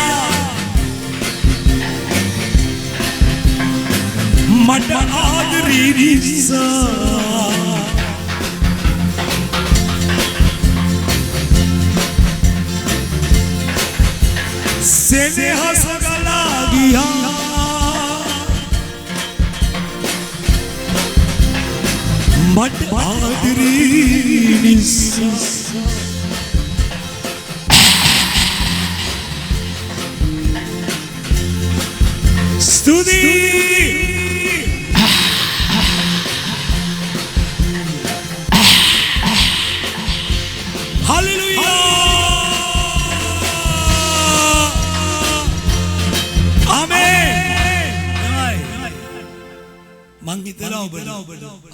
मट आदरी निस्सा सेने हंस गला गया मट आदरी निस्सा स्तुति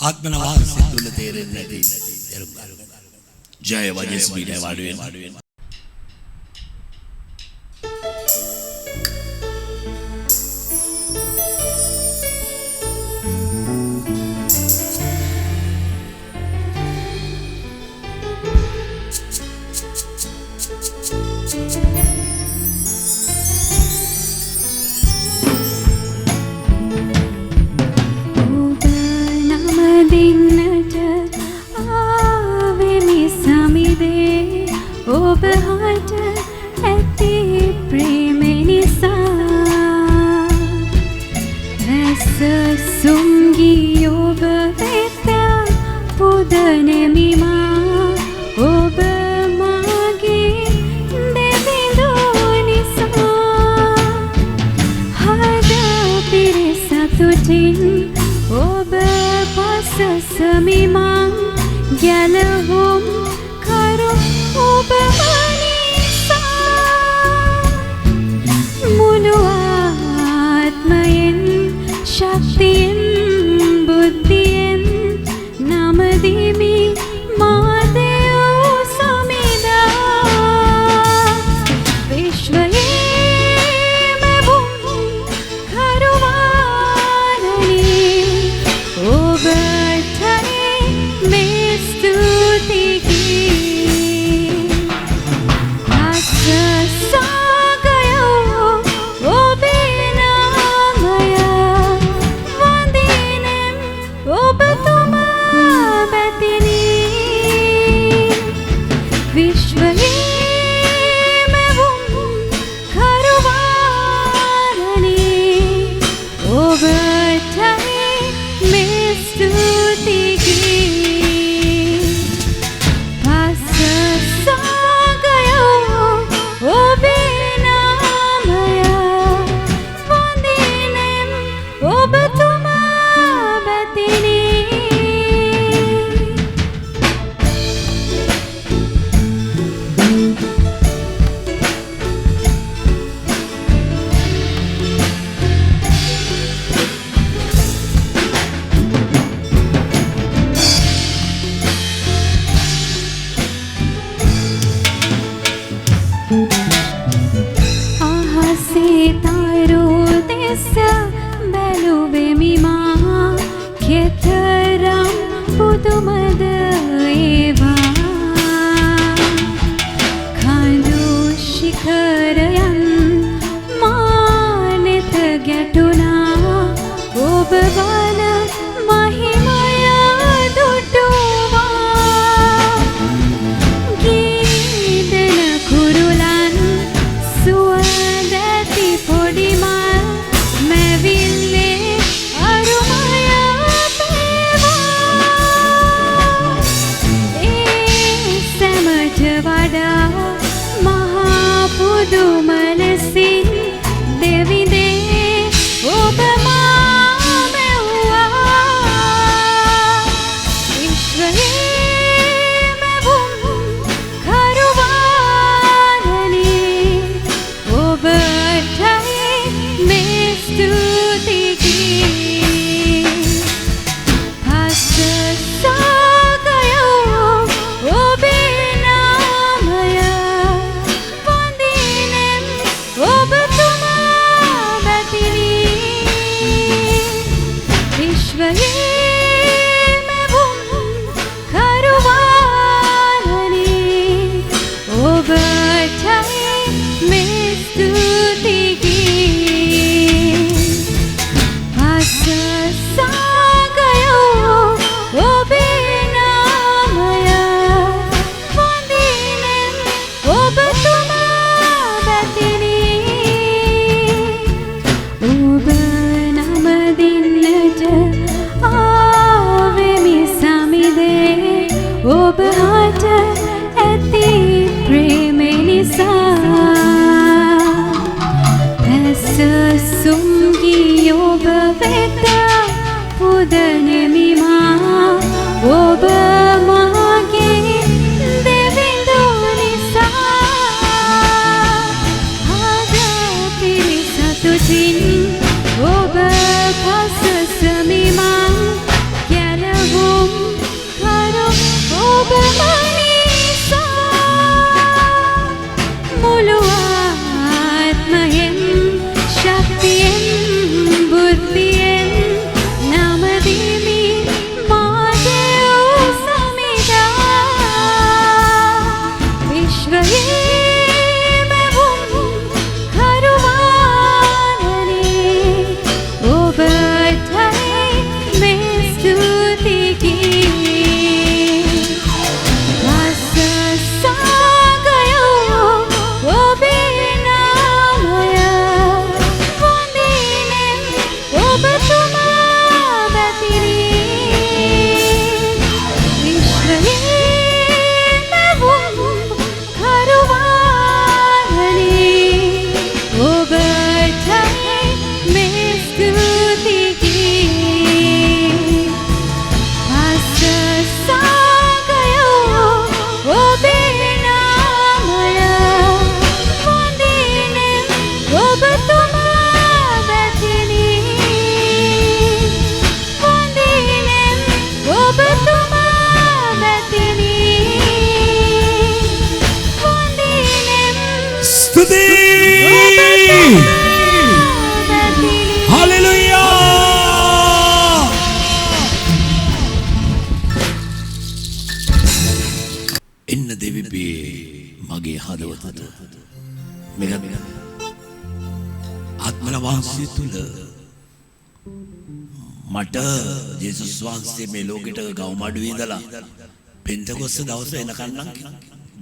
आत्मना वास तुल तेरे नदी जय वजस्वी ने वाडुवेन ඔබ සමිමං ගැලහුම් කරු ඔබ මනිසා මුළු ආත්මයෙන් ශක්තියෙන් බුද්ධියෙන් නමදිමි මාදයෝ සමිදා විශ්වයේම බුම් කරුවානනි ඔබටයි මේ ස්තුති ගී අස සාගයෝ ඔබේ නාමය වඳිනෙම් ඔබතුමා බැතිනි විශ්වයේම බුම් කරුවානනි ඔබටයි මේ ස්තුති ගී පස සාගයෝ ඔබේ නාමය වඳිනෙම් ඔබතුමා බැතිනි අහසේ තරු දෙස බැලුවෙමි මා කෙතරම් පුදුමද ඒවා කඳු ශිඛරයන් මානෙත ගැටුණා ඔබ වන මහිමය දුටුවා ගීදෙන කුරුලන් සුවඳැති පොඩි මල් මැවිල්ලේ අරුමය පේවා ඒ සැමට වඩා මහා පුදුම ලෙසින් දෙවිදේ ඔබ මා මැව්වා විශ්වයේම බුම් කරුවානනි ඔබටයි මේ ස්තුති ගී පස සාගයෝ ඔබේ නාමය වඳිනෙම් స్తుతి హల్లెలూయా එන්න දෙවිපේ මගේ හදවතට මෙග ආත්මල වාසය තුල මට ජේසුස් වහන්සේ මේ ලෝකෙට ගවමඩුවේ ඉඳලා පෙන්තකොස්ස දවස එනකන් නම්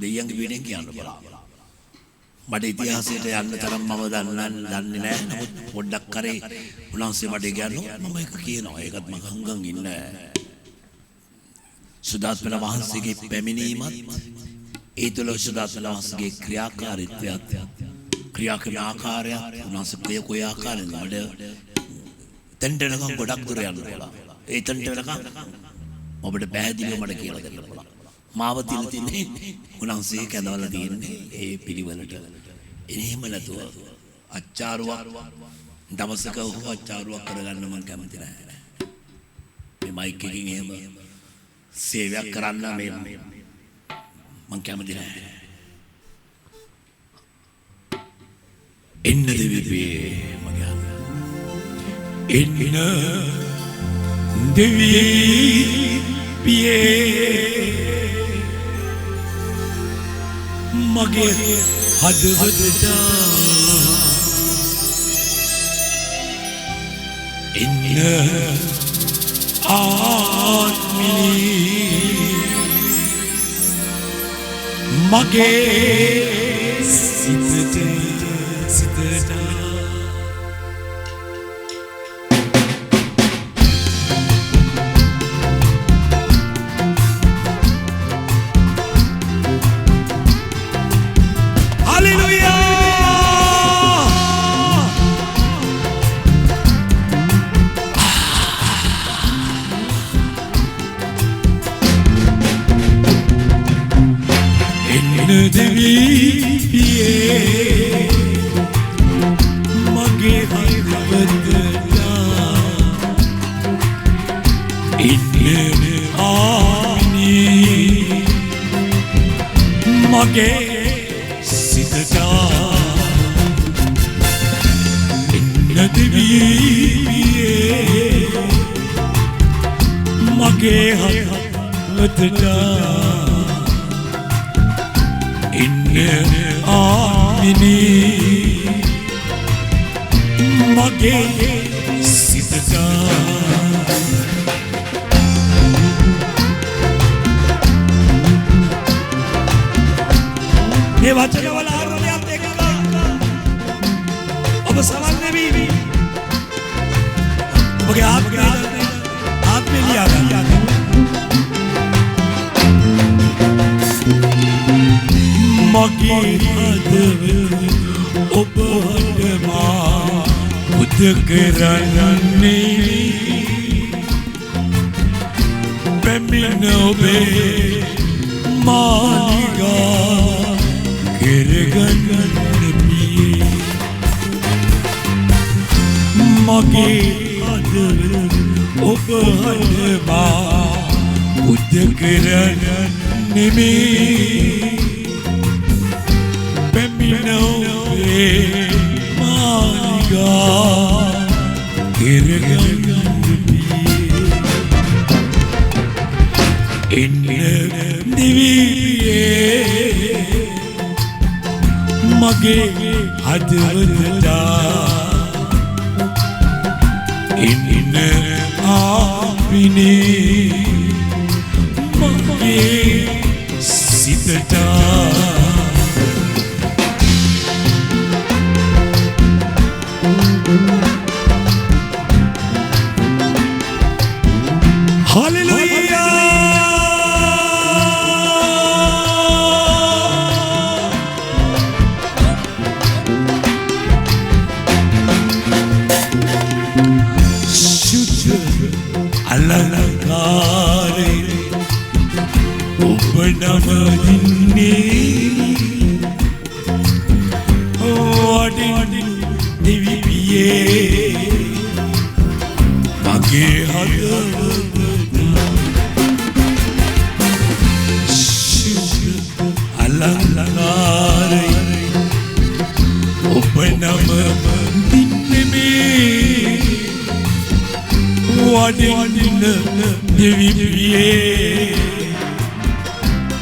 දෙයියන්ගේ පිටෙන් කියන්න බලා. මට ඉතිහාසයට යන්න තරම් මම දන්නේ නැහැ. නමුත් පොඩ්ඩක් කරේ උන්වහන්සේ මට කියනවා මම ඒක කියනවා. ඒකත් මම හංගන් ඉන්නේ. සුදාත්මල වහන්සේගේ පැමිණීමත් ඒ තුළ සුදාත්මල වහන්සේගේ ක්‍රියාකාරීත්වයත් ක්‍රියා කරන ආකාරයත් උන්වහන්සේ කොයි ආකාරයෙන්ද මට තෙන්ටනකම් ගොඩක් දුර යන්න පුළුවන්. ඒ තෙන්ටනකම් ඔබට පැහැදිලිව මට කියලා දෙන්න පුළුවන්. මාව තින්නේ උන්වහන්සේ කැඳවලා තියෙන්නේ ඒ පිළිවෙලට. එහෙම නැතුව අච්චාරුවක් දවසක ඔහු අච්චාරුවක් කරගන්න මම කැමති නැහැ. මේ මයික් එකකින් එහෙම සේවයක් කරන්න මේ මම කැමති නැහැ. එන්න දෙවිපේ මගේ එන්න දෙවිපේ මගේ හදවතට එන්න ආත්මී මගේ සිතට මේ වචනවල ආරම්භයත් එක්ක ඔබ සමන්නෙවි ඔබගේ ආත්මය ලියා ගන්න. මගේ හදවත ඔබ හදමා බුද කරන්නේ පැමිණ ඔබේ මාලිගා කරගන්න පියේ මගේ හදවත ඔබ හදමා බුද කරන්නේ මගේ හදවතට එන්න ආපිනේ මගේ සිතට නම දින්නෙමේ වඩින්න දෙවිපියේ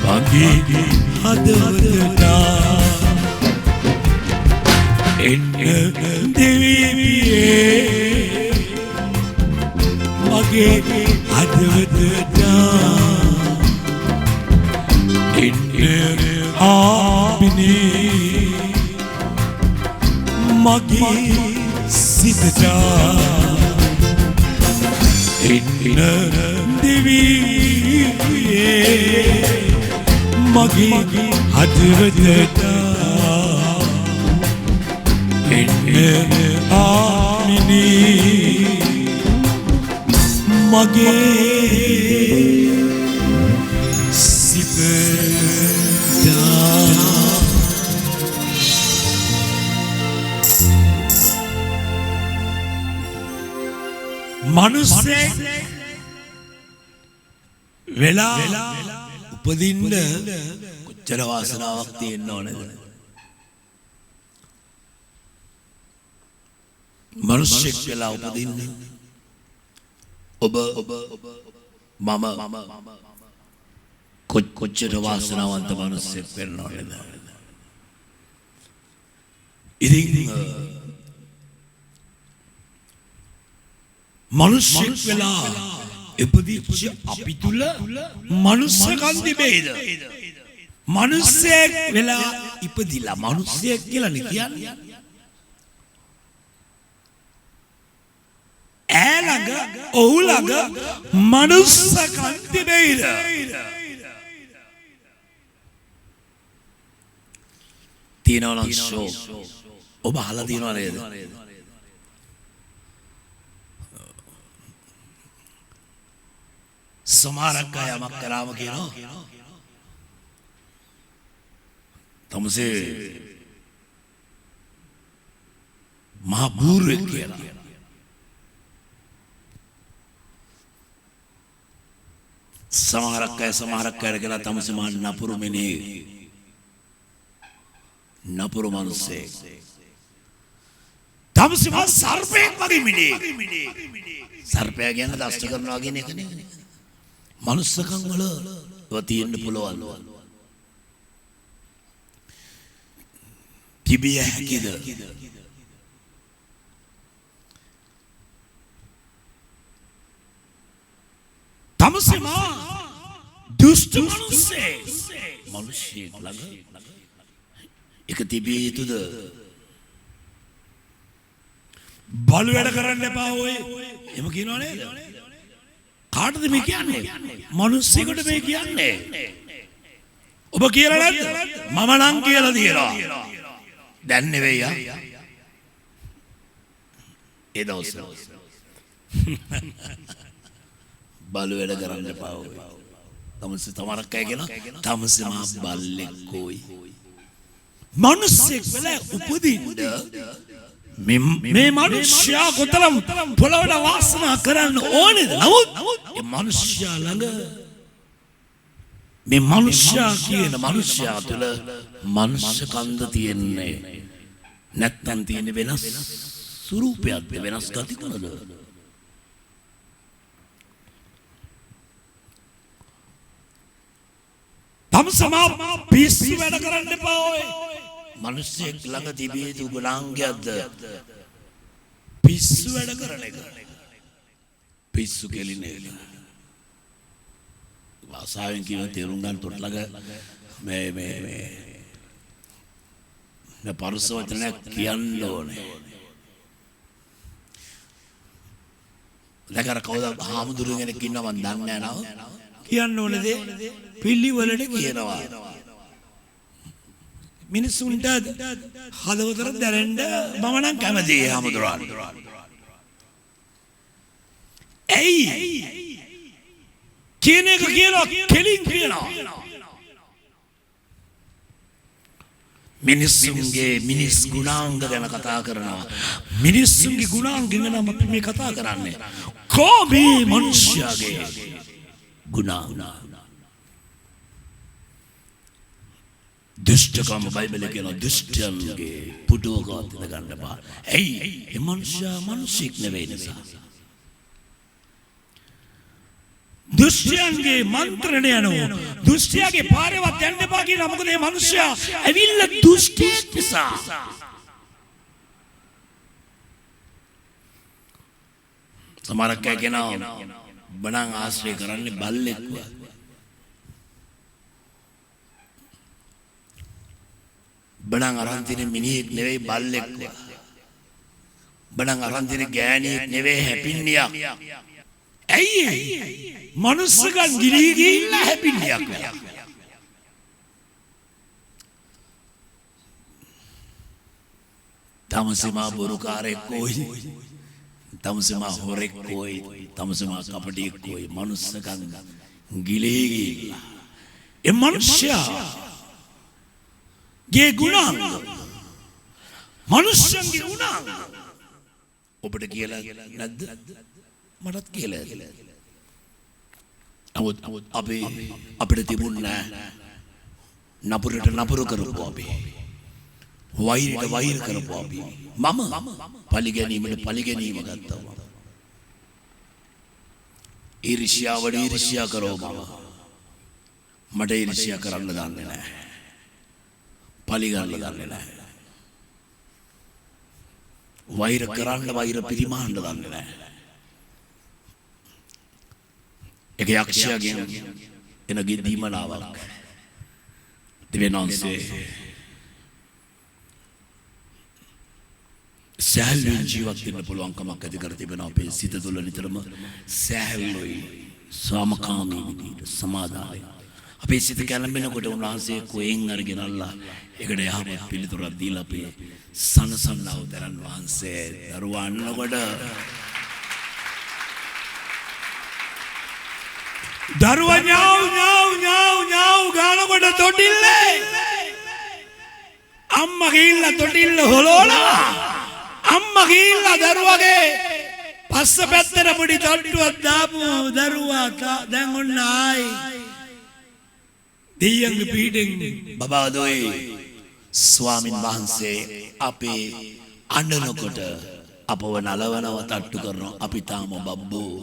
මගේ හදවතට එන්න දෙවිපියේ මගේ හදවතට එන්න ආමිනේ මගේ සිතට එන්න දෙවියේ මගේ හදවතට එන්න ආමිනේ මගේ සිතට මනුස්සයෙක් වෙලා උපදින්න කොච්චර වාසනාවක් තියෙන්න ඕනද? මනුස්සයෙක් වෙලා උපදින්න ඔබ මම කොච්චර වාසනාවන්ත මනුස්සයෙක් වෙන්න ඕනද? ඉතින් මනුස්සයෙක් වෙලා ඉපදිච්ච අපි තුල මනුස්සකම් තිබේද? මනුස්සයෙක් වෙලා ඉපදිලා මනුස්සයෙක් කියලා නේ කියන්නේ. ඈ ළඟ ඔහු ළඟ මනුස්සකම් තිබේද? තියනවා නම් ෂෝ ඔබ අහලා තියනවා නේද? සමහරක් අය යමක් කරාම කියනවා තමසේ මහ බූරුවෙක් කියලා. සමහරක් අය කියලා තමසේ මහ නපුරු මිනිහෙක්, නපුරු මිනිහෙක්. තමසේ මහ සර්පයෙක් වගේ මිනිහෙක්. සර්පයා කියන්නේ දෂ්ට කරනවා කියන එක නෙවෙයි. මනුස්සකම් වල තියෙන්න පුළුවන්. තිබිය හැකිද? තමසම දුෂ්ට මිනිස්සෙක් ළඟ එක තිබිය යුතුද? බලු වැඩ කරන්න එපා ඔය. එහෙම කියනව නේද? කාටද මේ කියන්නේ? මිනිස්සුෙකුට මේ කියන්නේ. ඔබ කියලා නැද්ද? මම නම් කියලා දිනවා. දැන් නෙවෙයි ආ. ඒ දවස්වල. බලු වැඩ කරන්න එපා ඔය. තමරක් අය කියන තමසේ මහ බල්ලෙක් කොයි. මිනිස්සෙක් වෙලා උපදින්න මේ මනුෂ්‍යයා කොතරම් පොළොවට වාසනා කරන්න ඕනේද? නමුත් මේ මනුෂ්‍යයා ළඟ මේ මනුෂ්‍යයා කියන මනුෂ්‍යයා තුළ මනුෂ්‍යකන්ද තියෙන්නේ නැත්නම් තියෙන වෙනස් ස්වරූපයක්ද, වෙනස් ගතිගුණද? තමසම පිස්සු වැඩ කරන්න එපා ඔය. මිනිස්සෙක් ළඟ තිබිය යුතු ගුණාංගයක්ද පිස්සු වැඩ කරන එක. පිස්සු කෙලිනේ. වාසාවෙන් කියන තේරුම් ගන්න තොටලක මේ පරුස වචනයක් කියන්න ඕනේ. දැන් කවුද හාමුදුරුවෝ කෙනෙක් ඉන්නවා මන් දන්නේ නැහැ නේද? කියන්න ඕනේ දේ පිළිවෙලට කියනවා. මිනිසුන්ට හදවතට දැනෙන්න මම නම් කැමතියි හාමුදුරුවෝ. ඇයි කියන එක කියනවා කෙලින් කියනවා. මිනිස්සුන්ගේ මිනිස් ගුණාංග ගැන කතා කරනවා. මිනිස්සුන්ගේ ගුණාංග ගැන අපි මේ කතා කරන්නේ. කොහොමේ මිනිස්යාගේ ගුණාංග දුෂ්ටකම බයිබලයේ කියන දුෂ්ටයන්ගේ පුටුවකට ගන්න බෑ. ඇයි? ඒ මනුෂ්‍යයා මිනිසෙක් නෙවෙයි නිසා. දුෂ්ටයන්ගේ මන්ත්‍රණය යනවා. දුෂ්ටයාගේ පාරේවත් යන්න එපා කියලා. මොකද මේ මිනිස්සයා ඇවිල්ලා දුෂ්ටයෙක් නිසා. සමහරක් අය කියනවා බණන් ආශ්‍රය කරන්නේ බල්ලෙක්ව. බණන් අරන් තියෙන මිනිහෙක් නෙවෙයි බල්ලෙක්ව. බණන් අරන් තියෙන ගෑණියෙක් නෙවෙයි හැපින්නියක්. ඇයි? මනුස්සකම් ගිලී ගිහිල්ලා හැපින්නියක්. තමසමා බොරුකාරයෙක් කොයි, තමසමා හොරෙක් කොයි, තමසමා කපටියෙක් කොයි, මනුස්සකම් ගිලී ගිහිල්ලා. ඒ මනුෂ්‍යයා ගේ ගුණාංග, මනුෂ්‍යන්ගේ ගුණාංග ඔබට කියලා නැද්ද? මටත් කියලා. නමුත් අපිට තිබුණේ නපුරට නපුර කරපුවා අපි. වෛරයට වෛර කරපුවා අපි. මම පරිගැනීමට පරිගැනීම ගත්තා. ඊර්ෂ්‍යාවට ඊර්ෂ්‍යා කරනවා මම. මට ඊර්ෂ්‍යා කරන්න දන්නේ නැහැ. පරිගන්න දන්නේ නැහැ. වෛර කරන්න වෛර පිරිමහන්න දන්නේ නැහැ. එක යක්ෂයාගෙන් එන ගිදීමනාවක් දෙවියන්වහන්සේ සෑහලුවෙන් ජීවත් වෙන්න පුළුවන්කමක් ඇති කර තිබෙනවා. අපේ සිත තුළ නිතරම සෑහලුයි, සාමකාමී විදිහට සමාදානයි. අපේ සිත කැළඹෙනකොට උන්වහන්සේ කොහෙන් අරගෙන අල්ලා ඒකට යහපත් පිළිතුරක් දීලා අපේ සනසන්නව දරන් වහන්සේ දරුවා අන්නකොට දරුවා ඥාව් ගානකොට තොටිල්ලේ අම්මා ගිහිල්ලා තොටිල්ල හොලවනවා. අම්මා ගිහිල්ලා දරුවගේ පස්ස පැත්තට පොඩි තට්ටුවක් දාපු දරුවා දැන් ඔන්න ආයි දෙයියන්ගේ පිටින් බබා දොයි ස්වාමින් වහන්සේ අපේ අඬනකොට අපව නලවනව තට්ටු කරනවා. අපි තාම බබ්බෝ,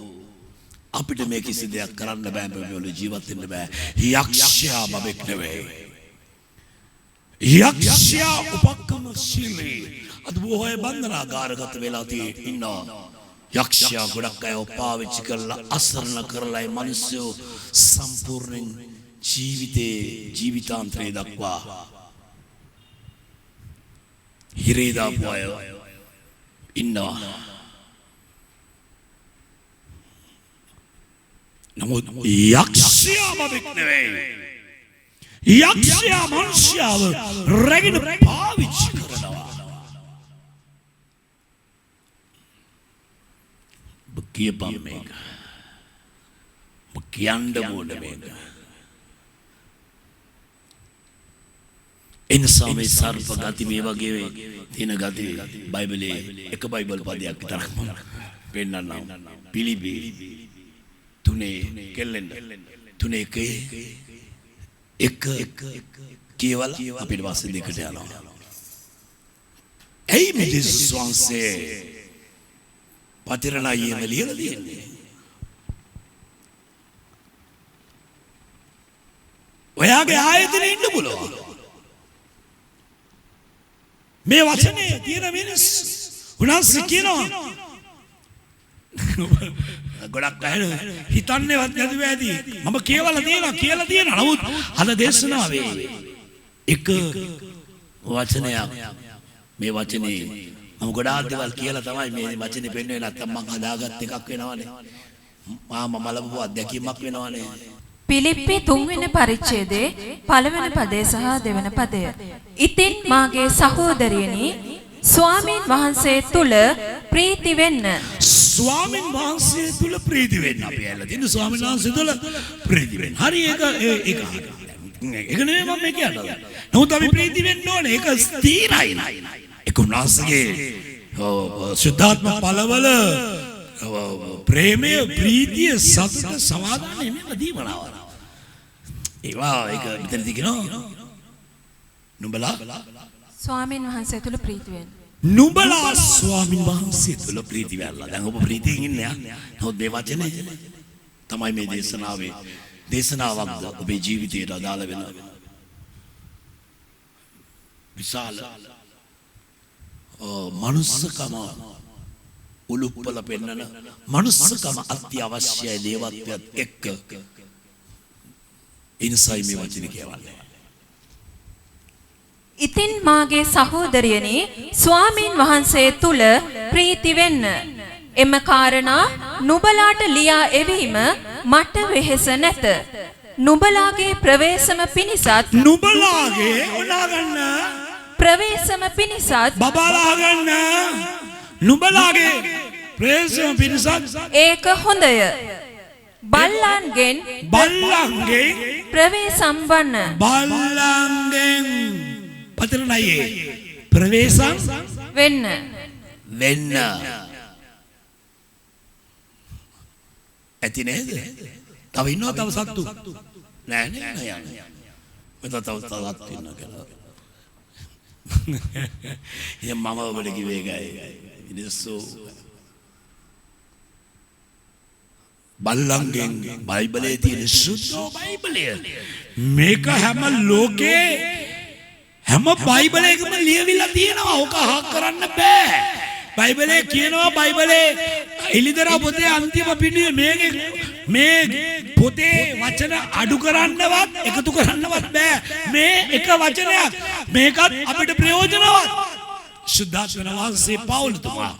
අපිට මේ කිසි දෙයක් කරන්න බෑ, මේ ජීවත් වෙන්න බෑ. යක්ෂයා බබෙක් නෙවෙයි. යක්ෂයා උපක්‍රමශීලී. අද බොහෝ අය බන්ධනාගාරගත වෙලා ඉන්නවා. යක්ෂයා ගොඩක් අය පාවිච්චි කරලා අසරණ කරලා ඒ මිනිස්සු සම්පූර්ණයෙන් ජීවිතාන්තරය දක්වා හිරේ දාපු අය ඉන්නවා. නමුත් යක්ෂයා බබෙක් නෙවෙයි. යක්ෂයා මනුෂ්‍යව රැගෙන පාවිච්චි කරනවා. කියපම් මේක. කියන්න ඕන මේක. එනිසා මේ සර්ප ගති මේ වගේ තියෙන ගති බයිබලයේ එක බයිබල් පදයක් විතරක් මම පෙන්නන්නම්. පිලිපි 3 කෙල්ලෙන් 3 එක කියවලා අපිට පස්සේ දෙකට යනවා. ඇයි මේ ජේසුස් වහන්සේ පතිරණායේම ලියලා තියෙන්නේ? ඔයාගේ ආයතනෙ ඉන්න පුළුවන්. මේ වචනේ තියෙන මිනිස් උනාසි කියනවා. ගොඩක් අය හිතන්නේවත් නැතුව ඇති. මම කියලා තියෙනවා. නමුත් අද දේශනාවේ එක වචනයක් මේ වචනේ මම ගොඩාක් දේවල් කියලා තමයි මේ වචනේ පෙන්වන්නේ. නැත්තම් මම හදාගත් එකක් වෙනවනේ. මම බලපුව අත්දැකීමක් වෙනවනේ. පිලිප්පි 3 වෙනි පරිච්ඡේදයේ පළවෙනි පදය සහ දෙවන පදය. ඉතින් මාගේ සහෝදරියනි, ස්වාමීන් වහන්සේ තුල ප්‍රීති වෙන්න. ස්වාමීන් වහන්සේ තුල ප්‍රීති වෙන්න. අපි ඇල්ල තියෙන ස්වාමීන් වහන්සේ තුල ප්‍රීති වෙන්න. හරි ඒක නෙමෙයි මම කියන්නේ. නමුත් අපි ප්‍රීති වෙන්න ඕනේ. ඒක ස්ථිරයි. ඒක උන්වහන්සේගේ සුද්ධාත්ම පළවල ප්‍රේමය, ප්‍රීතිය, සතුට, සමාදානය නෙමෙයි දීමනාව. ඒවා ඒක මෙතනදී කියනවා නුඹලා ස්වාමීන් වහන්සේ තුල ප්‍රීති වෙන්න. නුඹලා ස්වාමීන් වහන්සේ තුල ප්‍රීති වෙලා. දැන් ඔබ ප්‍රීතියෙන් ඉන්නේ යා. නමුත් මේ වචනේ තමයි මේ දේශනාවක්ද ඔබේ ජීවිතයට අදාළ වෙන විශාල මනුස්සකම උලුප්පල පෙන්නන මනුස්සකම අත්‍යවශ්‍යයි දේවත්වයත් එක්ක ඉන්සයි මේ වචනේ කියවන්නේ. ඉතින් මාගේ සහෝදරයනි ස්වාමීන් වහන්සේ තුල ප්‍රීති වෙන්න. එම කාරණා නුඹලාට ලියා එවීම මට වෙහෙස නැත. නුඹලාගේ ප්‍රවේශම පිණිසත් නුඹලාගේ ඔනා ගන්න ප්‍රවේශම පිණිසත් බබාලා ගන්න නුඹලාගේ ප්‍රවේශම පිණිසත් ඒක හොඳය. බල්ලන්ගෙන් ප්‍රවේශම් වන්න. බල්ලන්ගෙන් පතරණයේ ප්‍රවේශම් වෙන්න. ඇති නේද? තව ඉන්නවා තව සත්තු. නෑ නෑ යන්නේ. මෙතන තව සත්තු ඉන්නවා කියලා. ඉතින් මම ඔබට කිව්වේ ඒකයි. මිනිස්සු බල්ලන්ගෙන් බයිබලයේ තියෙන සුද්ධ බයිබලය. මේක හැම ලෝකේ හැම බයිබලයකම ලියවිලා තියෙනවා. ඕක අහක් කරන්න බෑ. බයිබලයේ කියනවා බයිබලයේ එලිදරව් පොතේ අන්තිම පිටුවේ මේ පොතේ වචන අඩු කරන්නවත් එකතු කරන්නවත් බෑ. මේ එක වචනයක් මේකත් අපිට ප්‍රයෝජනවත්. සුද්ධාත්ම වහන්සේ පවුල්තුමා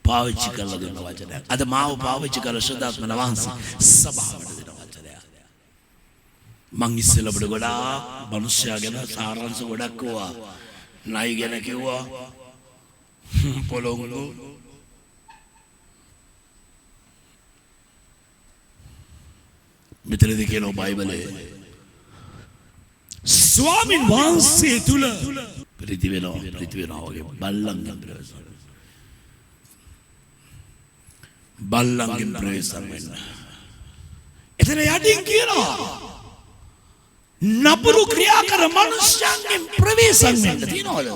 පාවිච්චි කරලා දෙන වචනයක්. අද මාව පාවිච්චි කරලා සුද්ධාත්ම වහන්සේ සභාවට දෙන වචනයක්. මං ඉස්සෙල්ලා අපිට ගොඩාක් මිනිස්සයා ගැන සාරාංශ ගොඩක් කිව්වා. නයි ගැන කිව්වා. පොළොංගු මෙතනදී කියන බයිබලයේ ස්වාමීන් වහන්සේ තුල ප්‍රීති වෙනවා වගේ බල්ලන්ගෙන් ප්‍රවේශම් වෙන්න. එතන යටින් කියනවා නපුරු ක්‍රියා කර මනුෂ්‍යයන්ගෙන් ප්‍රවේශම් වෙන්න තියනවද?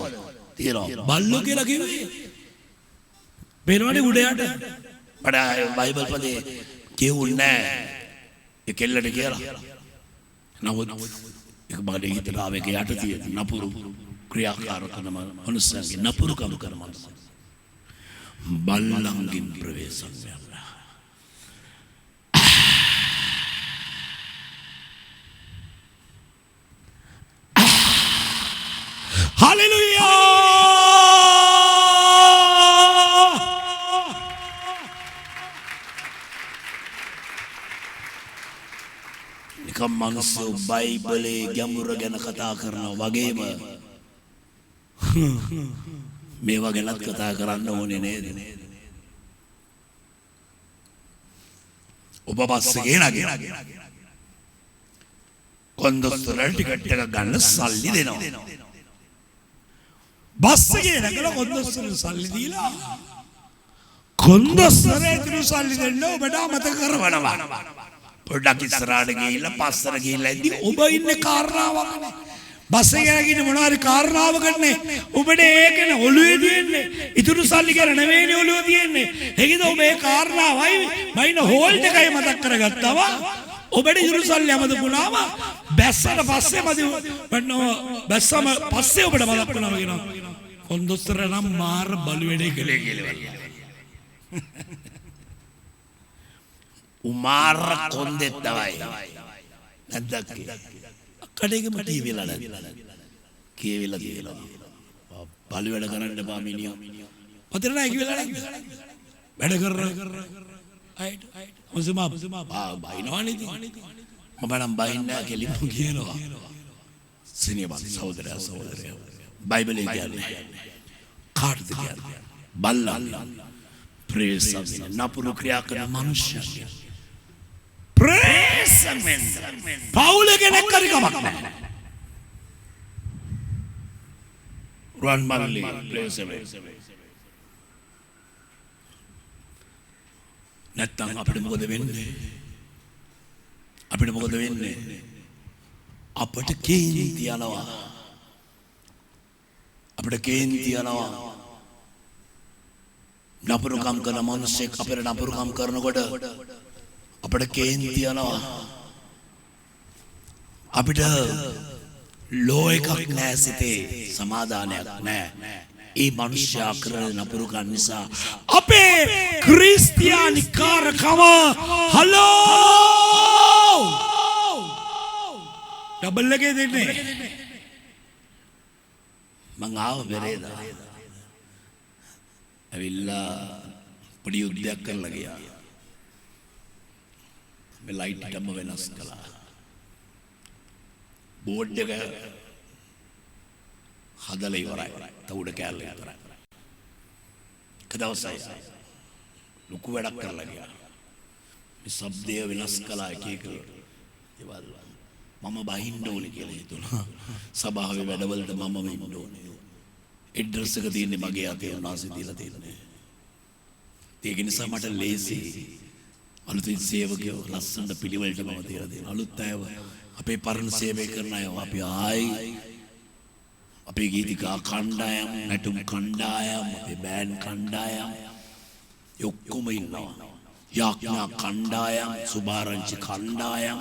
තියෙනවා. බල්ලෝ කියලා කිව්වේ වෙනවනේ උඩයට. මට බයිබල් පදේ කියවුන්නේ නැහැ. ඒ කෙල්ලට කියලා. නමුත් ඒක මගේ හිතට ආවේ යට තියෙන නපුරු ක්‍රියාකාරකම මනුස්සයන්ගේ නපුරුකම කරන බල්ලන්ගෙන් ප්‍රවේශම් වෙනවා. Hallelujah! නිකම් මිනිස්සු බයිබලයේ ගැඹුර ගැන කතා කරනවා වගේම මේවා ගැනත් කතා කරන්න ඕනේ නේද? ඔබ බස්සේ නගින කොන්දොස්තර ටිකට් එක ගන්න සල්ලි දෙනවා. බස් එකේ නැගලා කොන්දොස්තර සල්ලි දීලා කොන්දොස්තරේ තුරු සල්ලි දෙන්න ඔබට අමතක කරවනවා. පොඩ්ඩක් ඉස්සරහට ගිහිල්ලා පස්සට ගිහිල්ලා ඉඳි ඔබ ඉන්නේ කාරණාවකනේ. බස් එකේ නැගින්න මොනවා හරි කාරණාවකනේ. ඔබට ඒකනේ ඔළුවේ තියෙන්නේ. ඉතුරු සල්ලි ගැන නෙවෙයිනේ ඔළුවේ තියෙන්නේ. ඒකද ඔබ ඒ කාරණාවයි මයින් හෝල්ඩ් එකයි මතක් කරගත්තා. ඔබට ඉතුරු සල්ලි අමතකුණාම බැස්සට පස්සේ මදි වන්නව බැස්සම පස්සේ ඔබට මතක් වුණා කියනවා. කොන්දොස්තර නම් මාර බලු වැඩේ කළේ කියලා. උමාර කොන්දෙත් තමයි. නැද්දක් අක්කඩේකම ටීවීලා නැද්ද? කියවිලා තියෙනවා. බලු වැඩ කරන්න බා මිනිහා. ඔතන නෑ කියවිලා නැද්ද? වැඩ කරනවා. අයිට මුසමා බයිනවනේ ඉතින්. මම නම් බයින්නේ නැහැ කෙලිම කියනවා. සිනියබත් සහෝදරයා බයිබලයේ කියන්නේ කාටද කියන්නේ? බල්ලන් ප්‍රේසම් නපුරු ක්‍රියා කරන මිනිස්සු. ප්‍රේසම් පවුල කෙනෙක් කරි කමක් නැහැ. රන් මල්ලි ප්‍රේසම් නැත්තම් අපිට මොකද වෙන්නේ? අපට කේන්ති යනවා. අපිට කේන්ති යනවා. නපුරුකම් කරන මිනිස්සෙක් අපිට නපුරුකම් කරනකොට අපිට කේන්ති යනවා. අපිට ලෝ එකක් නැහැ සිතේ සමාදානයක් නැහැ. ඒ මිනිස්යා කරන නපුරුකම් නිසා අපේ ක්‍රිස්තියානි කාරකම හලෝ ඩබල් එකේ දෙන්නේ මං ආව පෙරේදා ඇවිල්ලා පොඩි යුද්ධයක් කරලා ගියා. මේ ලයිට් එකම වෙනස් කළා. බෝඩ් එක හදලා ඉවරයි. තවුඩ කෑල්ල ඉවරයි. කදවසයි ලොකු වැඩක් කරලා ගියා. මේ ශබ්දය වෙනස් කළා එක එක දේවල්. මම බහින්න ඕනේ කියලා හිතුණා. සභාවේ වැඩවලට මම වෙන්න ඕනේ. ඇඩ්‍රස් එක තියෙන්නේ මගේ අතේ උනාසේ දීලා තියෙන්නේ. ඒක නිසා මට ලේසි. අලුතින් සේවකයෝ ලස්සනට පිළිවෙලට මම තියලා දෙනවා. අලුත් අයව අපේ පරණ සේවය කරන අය අපි ආයි අපේ ගීතිකා කණ්ඩායම්, නැටුම් කණ්ඩායම්, අපේ බෑන්ඩ් කණ්ඩායම් ඔක්කොම ඉන්නවා. යාඥා කණ්ඩායම්, සුභාරංචි කණ්ඩායම්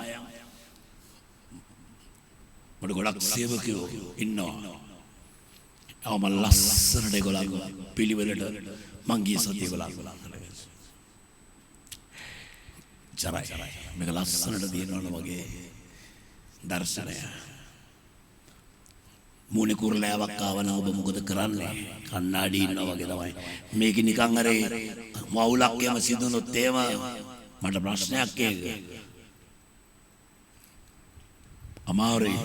මට ගොඩක් සේවකයෝ ඉන්නවා. අවම ලස්සනට ඒගොල්ලෝ පිළිවෙලට මං ගිය සතියේ ඒගොල්ලෝ ජරයි මේක ලස්සනට දිනවන වගේ දර්ශනය. මූණේ කුරුලෑවක් ආවනම් ඔබ මොකද කරන්නේ? කණ්ණාඩි ඉන්නවා වගේ තමයි. මේක නිකන් අර මවුලක් යම සිදුනොත් එහෙම මට ප්‍රශ්නයක් ඒක. අමාරුයි.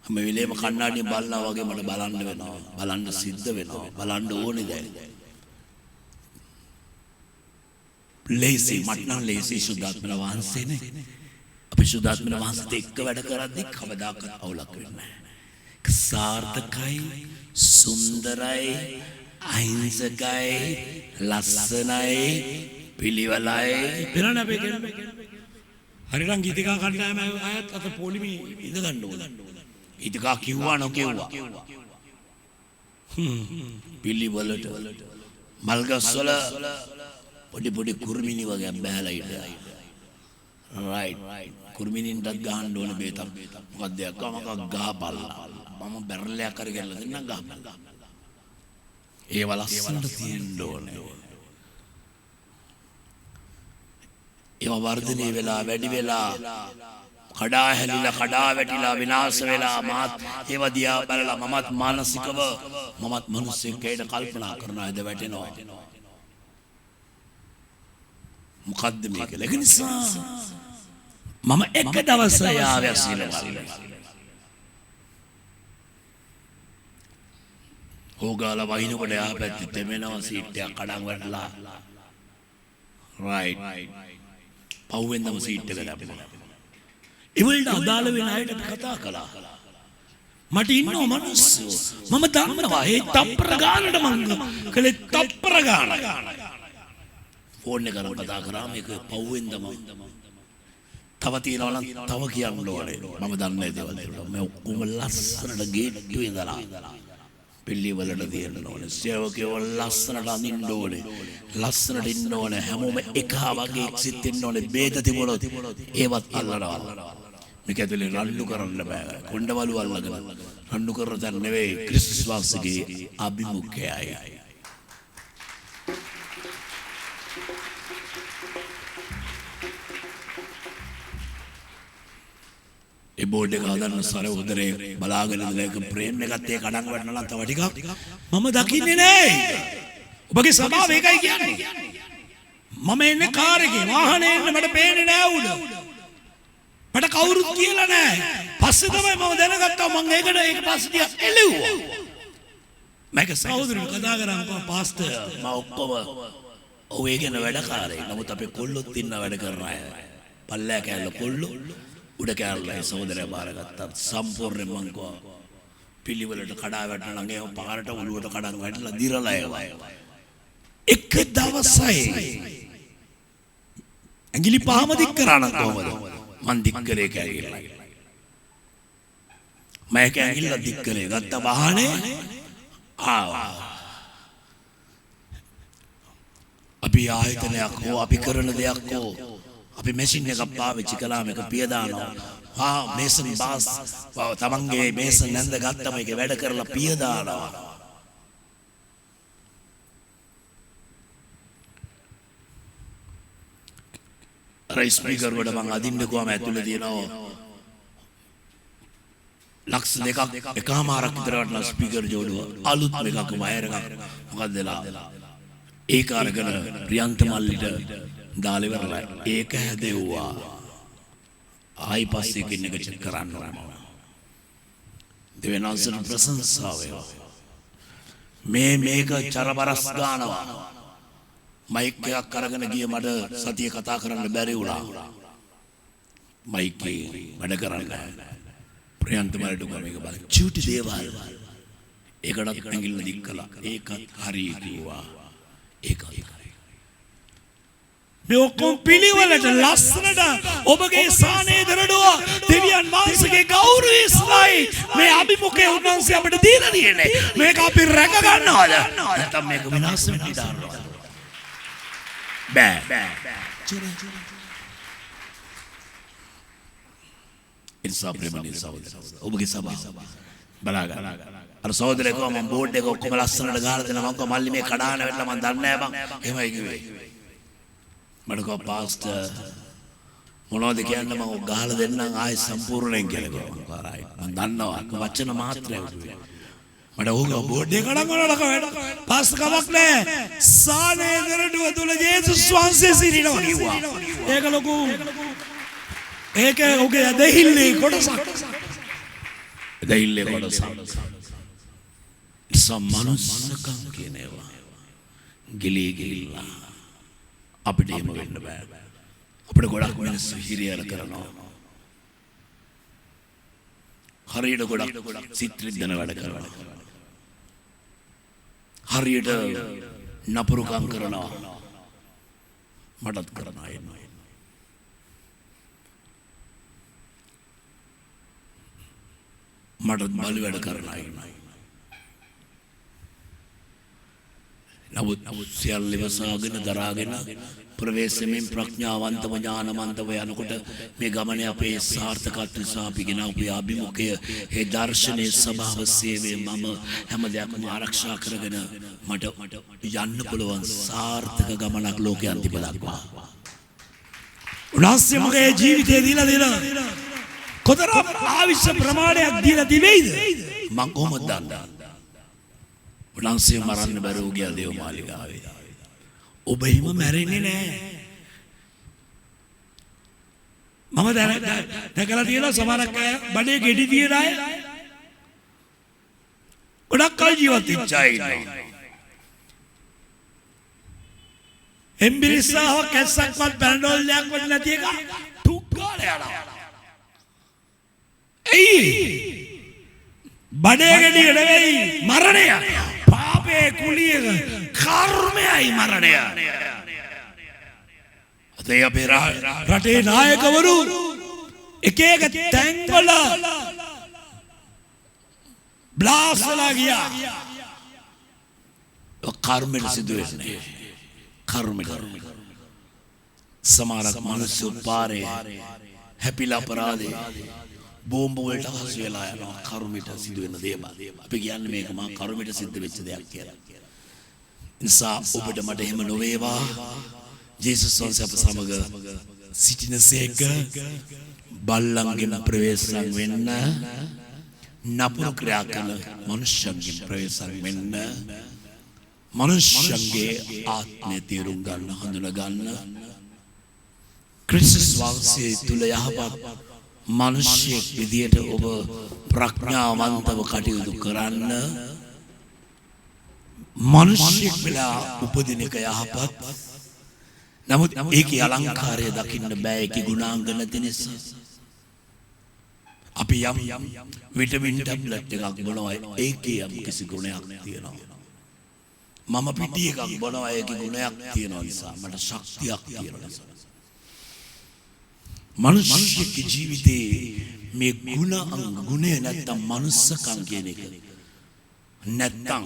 හැම වෙලේම කණ්ණාඩියෙන් බලනවා වගේ මට බලන්න වෙනවා. බලන්න සිද්ධ වෙනවා. බලන්න ඕනේ දැන්. ලේසි මට නම් ලේසි සුද්ධාත්මන වහන්සේනේ. අපි සුද්ධාත්මන වහන්සේත් එක්ක වැඩ කරද්දී කවදාකවත් අවුලක් වෙන්නේ නැහැ. සාර්ථකයි, සුන්දරයි, අහිංසකයි, ලස්සනයි, පිළිවෙලයි. පෙරණ අපේ කියන්නේ. හරිනම් ගීතිකා කණ්ඩායම අයත් අත පොලිමේ ඉඳ ගන්න ඕන. ගීතිකා කිව්වා නොකියුවා. පිළිවෙලට මල්ගස්වල පොඩි පොඩි කුරුමිනි වගේ බෑලා ඉඳලා. රයිට්. කුරුමිනින්ටත් ගහන්න ඕන බේතක්. මොකක්ද යක්කමක ගහපල්ලා. මම බැරලයක් කරගෙන දෙන්නම් ගහපල්ලා. ඒව ලස්සනට තියෙන්න ඕනේ. ඒව වර්ධනය වෙලා වැඩි වෙලා කඩා හැලිලා කඩා වැටිලා විනාශ වෙලා මාත් ඒව දිහා බලලා මමත් මානසිකව මමත් මිනිස්සෙක් ගැන කල්පනා කරනවාද වැටෙනවා. මොකද්ද මේක? ඒක නිසා මම එක දවසක් ආවේ සිලවල්. හොගාලා වහිනකොට යා පැත්තේ තෙමෙනවා සීට් එක කඩන් වැටලා. රයිට්. පව්වෙන්දම සීට් එක ලැබුණා. ඒවලට අදාළ වෙන අයට කතා කළා. මට ඉන්නව මිනිස්සු. මම දන්නවා ඒ තප්පර ගානට මං කලේ තප්පර ගාන. ෆෝන් එක කරන් කතා කරා මේක පව්වෙන්දම. තව තියනවා නම් තව කියන්න ඕනේ. මම දන්නේ දේවල් තියෙනවා. මේ ඔක්කොම ලස්සනට ගේට්ටු ඉඳලා පිළිවෙලට තියෙන්න ඕනේ. සේවකයෝ ලස්සනට අඳින්න ඕනේ. ලස්සනට ඉන්න ඕනේ. හැමෝම එක වගේ එක්සිට් වෙන්න ඕනේ. බේද තිබුණොත් ඒවත් අල්ලනවා. මේක ඇතුලේ රණ්ඩු කරන්න බෑ. කොණ්ඩවලු අල්ලගෙන රණ්ඩු කරන තැන නෙවෙයි ක්‍රිස්තුස් වහන්සේගේ අභිමුඛයයි. ඒ බෝඩ් එක හදන්න සර උදරේ බලාගෙන ඉඳලා ඒක ප්‍රේම් එකත් ඒ කඩන් වටනලා තව ටිකක් මම දකින්නේ නැහැ. ඔබගේ ස්වභාවය ඒකයි කියන්නේ. මම එන්නේ කාර් එකේ වාහනේ එන්නේ මට පේන්නේ නැහැ උඩ. මට කවුරුත් කියලා නැහැ. පස්සේ තමයි මම දැනගත්තා මම ඒකට ඒක පස්සේ ටිකක් එළුවා. මම සහෝදරයෝ කතා කරාම පාස්ටර් මම ඔක්කොම ඔව් ඒ කියන වැඩකාරයි. නමුත් අපේ කොල්ලොත් ඉන්න වැඩ කරන අය. පල්ලෑ කෑල්ල කොල්ලෝ උඩ කෑල්ලයි සහෝදරයා බාරගත්තා. සම්පූර්ණයෙන් මං කෝ පිළිවෙලට කඩා වැටෙනවා නම් ඒ පාරට ඔළුවට කඩන් වැටලා දිරලා ඒවා. එක දවසයි ඇඟිලි පහම දික් කරා නම් කොහමද? මං දික් කරේ කෑගිරලා. मैं ඇඟිල්ල දික් කරේ ගත්ත වාහනේ ආවා. අපි ආයතනයක් හෝ අපි කරන දෙයක් හෝ අපි මැෂින් එකක් පාවිච්චි කළාම එක පිය දානවා. මේසන් බාස් තමන්ගේ මේසන් නැන්ද ගත්තම ඒක වැඩ කරලා පිය දානවා. ස්පීකර් වල මං අදින්න ගියාම ඇතුලේ තියෙනවා ලක්ෂ දෙකක් එකමාරක් විතර වටන ස්පීකර් ජෝඩුව අලුත් එකක් වයර් එකක් මොකක්ද වෙලා ඒක අරගෙන ප්‍රියන්ත මල්ලිට දාලා ඉවරලා ඒක හැදෙව්වා ආයි පස්සේ කෙනෙක් චෙක් කරන්න ඕන දෙවෙනාසන ප්‍රශංසාව මේක චරබරස් ගන්නවා මයික් එකක් අරගෙන ගිය මට සතිය කතා කරන්න බැරි වුණා මයික් එකේ වැඩ කරන්න ප්‍රියන්ත මල්ලිට මේක බලන්න චූටි දේවල් ඒකටත් ඇඟිල්ල දික් කළා ඒකත් හරි කිව්වා ඒකයි මේ ඔක්කොම පිළිවෙලට ලස්සනට ඔබගේ සානේ දරඩුව දෙවියන් වහන්සේගේ ගෞරවය ඉස්ලායි මේ අභිමුඛයේ උන්වහන්සේ අපිට දීලා තියෙන්නේ මේක අපි රැක ගන්නවද නැත්නම් මේක විනාශ වෙන්න දාන්නවද බෑ ඉන්සා ප්‍රේමණී සහෝදර ඔබගේ සභාව බලාගන්න අර සහෝදරයෙක් මම බෝඩ් එක ඔක්කොම ලස්සනට ගහලා දෙනවා මම මල්ලි මේ කඩාන වෙట్లా මම දන්නේ නැහැ බං එහෙමයි කිව්වේ මට කෝ පාස්ටර් මොනවද කියන්නේ මම ගහලා දෙන්නම් ආයෙ සම්පූර්ණයෙන් කියලා කිව්වා රයිට් මම දන්නවා වචන මාත්‍රයක් මට ඕක බෝඩ් එක කඩන් වලක වැඩ පාස්ටර් කමක් නැහැ සානේ දරඩුව තුල ජේසුස් වහන්සේ සිටිනවා කිව්වා ඒක ලොකු ඒක ඔගේ දෙහිල්ලේ කොටසක් දෙහිල්ලේ කොටසක් සම්මනුස්සකම් කියනවා ගිලිලා අපිට එහෙම වෙන්න බෑ අපිට ගොඩක් මිනිස්සු හිරියර කරනවා හරියට ගොඩක් සිත් රිද්දන වැඩ කරනවා හරියට නපුරුකම් කරනවා මටත් කරනවා එන්නේ මටත් බලි වැඩ කරනවා එන්නේ නමුත් සියල්ල ඉවසාගෙන දරාගෙන ප්‍රවේශමෙන් ප්‍රඥාවන්තව ඥානවන්තව යනකොට මේ ගමනේ අපේ සාර්ථකත්වය සහ අපි ගෙන අපේ අභිමුඛය ඒ දර්ශනයේ ස්වභාව සේවයේ මම හැම දෙයක්ම ආරක්ෂා කරගෙන මට යන්න පුළුවන් සාර්ථක ගමනක් ලෝකයේ අන්තිම දක්වා උනාස්සේ මගේ ජීවිතේ දීලා කොතරම් ආවිෂ ප්‍රමාණයක් දීලා තිබෙයිද මම කොහොමද දන්නේ උන්වහන්සේ මරන්න බැරුව ගියා දේව මාලිගාවේ. ඔබ හිම මැරෙන්නේ නැහැ. මම දැකලා තියෙනවා සමහරක් අය බඩේ ගෙඩි තියන අය ගොඩක් කල් ජීවත් වෙච්ච අය ඉන්නවා. එම්බිරිස්සාව කැස්සක්වත් පැනඩෝල් එකක්වත් නැති එක ටුක් ගාලා යනවා. එයි බඩේ ගෙඩිය නෙවෙයි මරණය. පාපේ කුලියක කර්මයයි මරණය. අතේ අපේ රටේ නායකවරු එක එක තැන්වල බ්ලාස්ලා ගියා. කර්මෙට සිදු වෙන්නේ. කර්මෙට. සමහරක් මිනිස්සු පාරේ හැපිලා අපරාධේ බෝම්බ වලට හසු වෙලා යනවා කර්මෙට සිදු වෙන දේවල්. අපි කියන්නේ මේක මා කර්මෙට සිද්ධ වෙච්ච දෙයක් කියලා. නිසා ඔබට මට එහෙම නොවේවා. ජේසුස් වහන්සේ අප සමග සිටිනසේක බල්ලන්ගෙන් ප්‍රවේශම් වෙන්න නපුරු ක්‍රියා කරන මනුෂ්‍යයන්ගෙන් ප්‍රවේශම් වෙන්න මනුෂ්‍යයන්ගේ ආත්මය තේරුම් ගන්න හඳුනා ගන්න ක්‍රිස්තුස් වහන්සේ තුල යහපත් මිනිසෙක් විදියට ඔබ ප්‍රඥාවන්තව කටයුතු කරන්න මිනිසෙක් වෙලා උපදින එක යහපත්. නමුත් ඒකේ අලංකාරය දකින්න බෑ ඒකේ ගුණාංග නැති නිසා. අපි යම් විටමින් ටැබ්ලට් එකක් බොනවා ඒකේ යම් කිසි ගුණයක් තියෙනවා. මම පිටි එකක් බොනවා ඒකේ ගුණයක් තියෙනවා නිසා මට ශක්තියක් තියෙනවා නිසා. මිනිස්සුගේ ජීවිතේ මේ ගුණය නැත්තම් මනුස්සකම් කියන එක නැත්තම්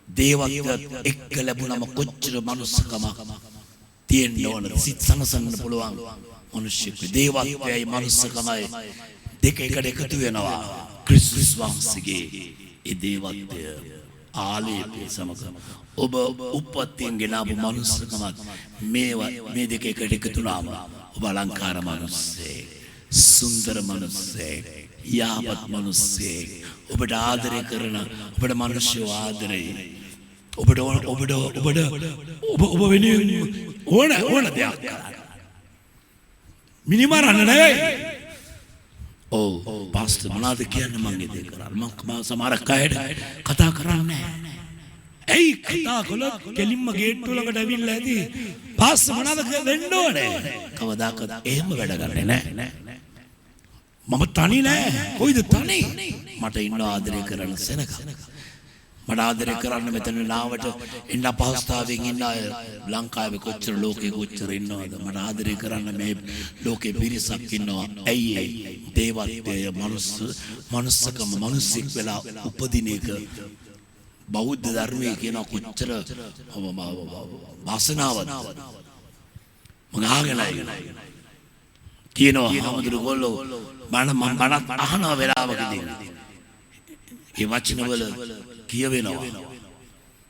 දේවත්වයට එක්ක ලැබුණම කොච්චර මනුස්සකමක් තියෙන්න ඕනද සිත් සනසන්න පුළුවන් මිනිස්සෙක් දේවත්වයයි මනුස්සකමයි දෙක එකට එකතු වෙනවා ක්‍රිස්තුස් වහන්සේගේ ඒ දේවත්වය ආලේපය සමග ඔබ උප්පත්තියෙන් ගෙනාවු මනුස්සකමත් මේ දෙක එකට එකතු වුණාම ඔබ අලංකාර මනුස්සයෙක් සුන්දර මනුස්සයෙක් යහපත් මනුස්සයෙක් ඔබට ආදරය කරන ඔබට මනුෂ්‍ය ආදරය ඔබ වෙනුවෙන් ඕන දෙයක් කරන්න මිනිමරන්න නෙවෙයි ඔව් පාස්ටර් මොනවද කියන්නේ මං ඒ දේ කරා මම සමහරක් අයට කතා කරන්නේ නැහැ ඇයි කතා කළොත් කෙලින්ම ගේට්ටුව ළඟට ඇවිල්ලා ඇති පාස්ටර් මොනවද වෙන්න ඕනේ කවදාකවත් එහෙම වැඩ ගන්නෙ නැහැ මම තනි නෑ කොයිද තනි මට ඉන්න ආදරය කරන සෙනග මට ආදරය කරන්න මෙතන නාවට එන්න අපහසුතාවයෙන් ඉන්න අය ලංකාවේ කොච්චර ලෝකේ කොච්චර ඉන්නවද මට ආදරය කරන්න මේ ලෝකේ පිරිසක් ඉන්නවා ඇයි දේවත්වය මනුස්සකම මිනිස්සෙක් වෙලා උපදින එක බෞද්ධ ධර්මයේ කියන කොච්චර වාසනාවක්ද මම ආගෙනයි කියනවා හාමුදුරුවෝ බණත් අහනවා වෙලාවකදී ඒ වචනවල කියවෙනවා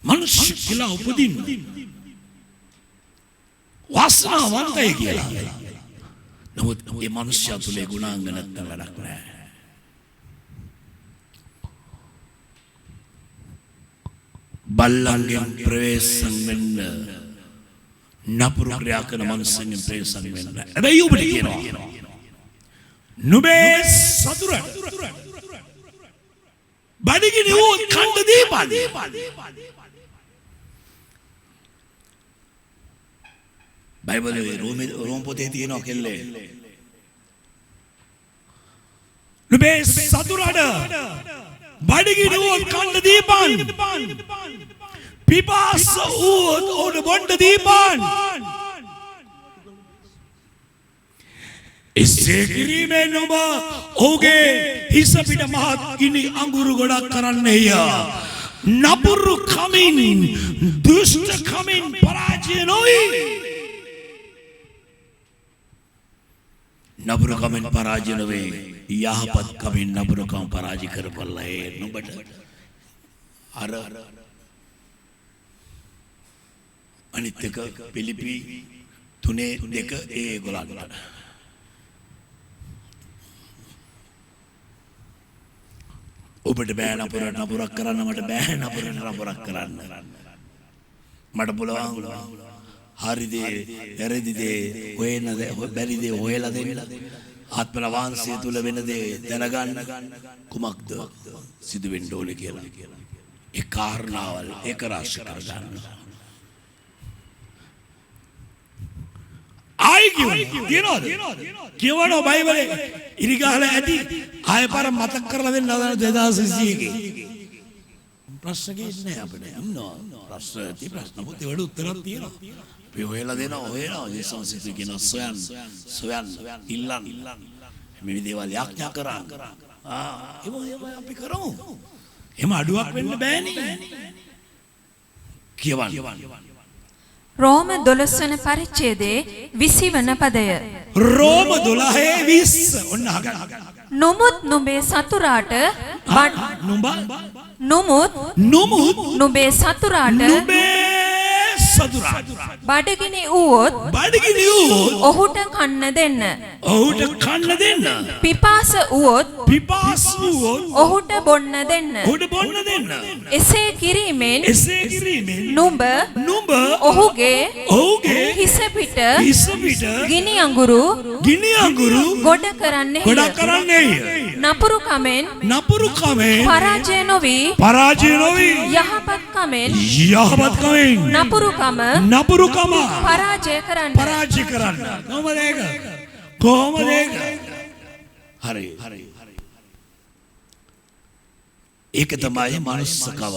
මිනිස්සු කියලා උපදින්න වාසනාවන්තයි කියලා නමුත් මේ මිනිස්සු තුලේ ගුණාංග නැත්තම් වැඩක් නැහැ බල්ලන්ගෙන් ප්‍රවේශම් වෙන්න නපුරු ක්‍රියා කරන මිනිස්සුන්ගෙන් ප්‍රවේශම් වෙන්න හැබැයි ඔබට කියනවා නුඹේ සතුරට බඩගිනි වූ කණ්ඩ දීපන් බයිබලයේ රෝම පොතේ තියෙනවා කෙල්ලේ නුඹේ සතුරට බඩගිනි වූ කණ්ඩ දීපන් පිපාස වූ ඔවුන් බොණ්ඩ දීපන් එසේ කිරීමෙන් ඔබ ඔහුගේ හිස පිට මහත් ගිනි අඟුරු ගොඩක් කරන්නේය නපුරු කමින් දුෂ්ට කමින් පරාජය නොවි නපුරු කමින් පරාජය නොවේ යහපත් කමින් නපුරු කම පරාජය කරපල්ලා ඒ නුඹට අර අනිත් එක පිලිපි 3:2 ඒගොල්ලන්ට ඔබට බෑ නපුරක් කරන්න මට බෑ නපුරක් කරන්න මට පුළුවන් හරි දේ වැරදි දේ හොයන දේ බැරි දේ හොයලා දෙන්න ආත්මල වංශය තුල වෙන දේ දැනගන්න කුමක්ද සිදු වෙන්න ඕනේ කියලා ඒ කාරණාවල් ඒක රාශි කරගන්න ආයි කියනවාද කියවනවා බයිබලේ ඉරිගහල ඇති ආය පාර මතක් කරලා දෙන්න 2021 ගේ ප්‍රශ්න කියන්නේ අපිට නෝ ප්‍රශ්න ඇති ප්‍රශ්න පොතේ වල උත්තරක් තියෙනවා අපි හොයලා දෙනවා ජේසුස් කියන සොයන් ඉල්ලන් මේ දේවල් යාඥා කරා ඒක අපි කරමු එහෙම අඩුවක් වෙන්න බෑනේ කියවන්න රෝම 12 වන පරිච්ඡේදයේ 20 වන පදය රෝම 12:20 ඔන්න අහගන්න නොමුත් නුඹේ සතුරාට නොමුත් නුඹේ සතුරාට බඩගිනි වූවොත් ඔහුට කන්න දෙන්න පිපාස වූවොත් ඔහුට බොන්න දෙන්න එසේ කිරීමෙන් නුඹ ඔහුගේ හිස පිට ගිනි අඟුරු ගොඩ කරන්නේ නපුරු කමෙන් පරාජය නොවි යහපත් කමෙන් නපුරුකම පරාජය කරන්න කොහොමද ඒක හරි ඒක තමයි මනුස්සකම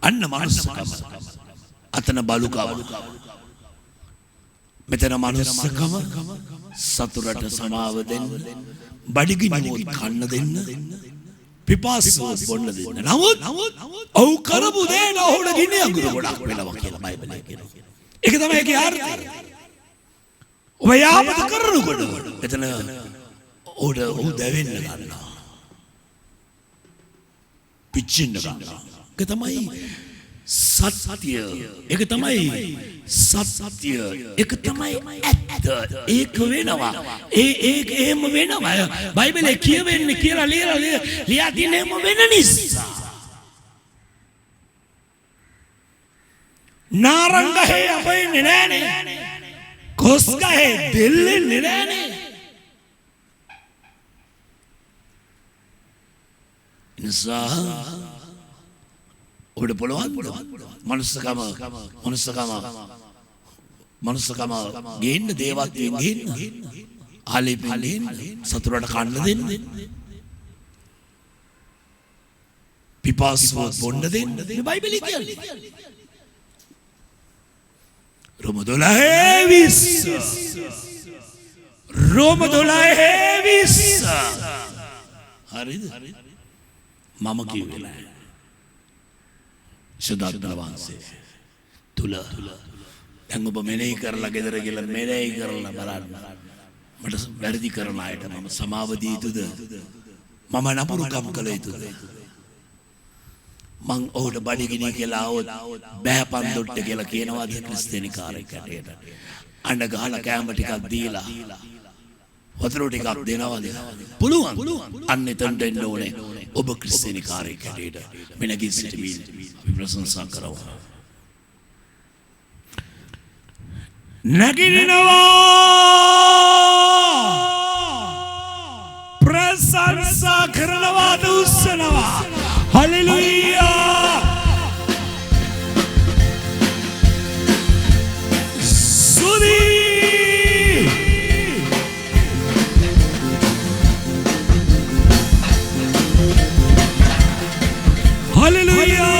අන්න මනුස්සකම අතන බලුකම මෙතන මනුස්සකම සතුරට සමාව දෙන්න බඩගිනිවොත් කන්න දෙන්න පිපාසුවොත් බොන්න දෙන්න. නමුත් ඔව් කරපු දේ නෝඩ ගිනි අඟුරු ගොඩක් වෙනවා කියලා බයිබලයේ කියනවා. ඒක තමයි ඒකේ අර්ථය. ඔබ යාමත කරනකොට එතන ඔහු දැවෙන්න ගන්නවා. පිච්චෙන්න ගන්නවා. ඒක තමයි සත්‍ය. ඒක තමයි සත්‍ය. ඒක තමයි ඇත්ත. ඒක වෙනවා. ඒක එහෙම වෙනවා. බයිබලයේ කියවෙන්නේ කියලා ලියා තියෙන එහෙම වෙන නිසා. නාරංගහේ අපෙන්නේ නෑනේ. කොස්ගහේ දෙල්ලෙන්නේ නෑනේ. නිසා ඔබට පුළුවන් මනුස්සකම ගේන්න දේවත්වයෙන් ගේන්න ආලේපෙන් ගේන්න සතුරට කන්න දෙන්න පිපාසුව බොන්න දෙන්න බයිබලයේ කියන්නේ. රෝම 12:20 හරිද? මම කිව්වේ නෑ. සුදාත්ම වංශේ තුල දැන් ඔබ මෙනෙහි කරලා ගෙදර ගිහලා මෙනෙහි කරලා බලන්න. මට වැරදි කරන අයට මම සමාව දී යුතුද? මම නපුරුකම් කළ යුතුද? මං ඔහුට බඩගිනි කියලා આવොත් බෑපන් දොට්ට කියලා කියනවාද ක්‍රිස්තියානි කාර්යයක් ඇටේට? අඬ ගහලා කෑම ටිකක් දීලා වතුර ටිකක් දෙනවද? පුළුවන්. අන්න එතනට එන්න ඕනේ. ඔබ ක්‍රිස්තියානි කාර්යයක් ඇටේට මෙනගින් සිටමින් අපි ප්‍රශංසා කරමු. නගිනවා ප්‍රශංසා කරනවා දුස්සනවා. හලෙලූයා. සුදී හලෙලූයා.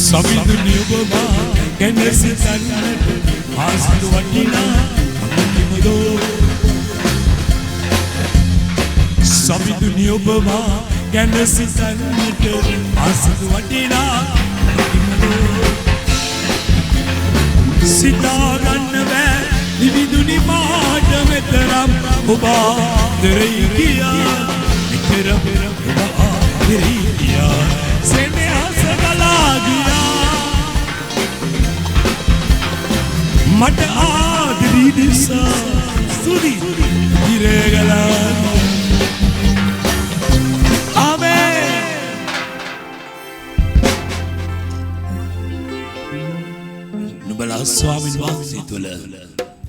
සමිඳුනි ඔබ ගැන සිතන්නට ආසතු වටිනා අමුතිමදෝ. සමිඳුනි ඔබ ගැන සිතන්නට ආසතු වටිනා අමුතිමදෝ. සිතා ගන්න බෑ නිවිදුනි මාට මෙතරම් ඔබ ආදරෙයි කියා. මෙතරම් ඔබ ආදරෙයි කියා. සෙනෙහස ගලා ගියා. මට ආදරී නිසා සුදි ඉරේ ගලා. ආමේන්. නුඹලා ස්වාමීන් වහන්සේ තුල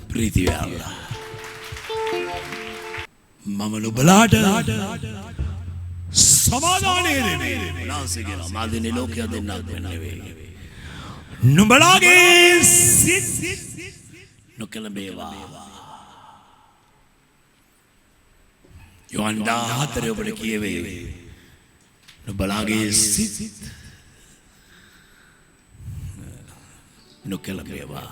ප්‍රීතිය වෙලා. මම නුඹලාට සමාදානය දෙන්නේ. නාසය කියලා මාදිනේ ලෝකයා දෙන්නක් නෙවෙයි. නුඹලාගේ සිත් නොකලඹේවා. යොහන් 14 ඔබට කියවේ නුඹලාගේ සිත් නොකලඹේවා.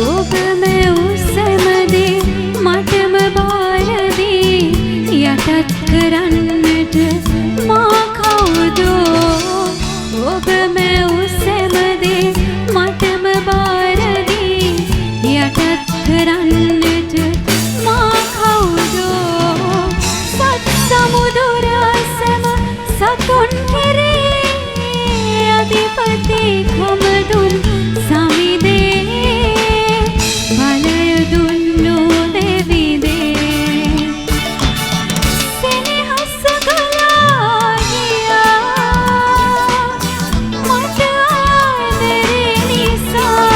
ඔබ මේ උසමදේ මටම බාරදී යටත් කරන්නට මා කවුදෝ ඔබ මේ උසමදේ මටම බාරදී යටත් කරන්නට මා කවුදෝ සත් සමුදුරසම සතුන් කෙරේ අධිපති කමදුන් සමිදේ බලය දුන්නෝ දෙවිදේ සෙනෙහස ගලා ගියා මට ආදරේ නිසා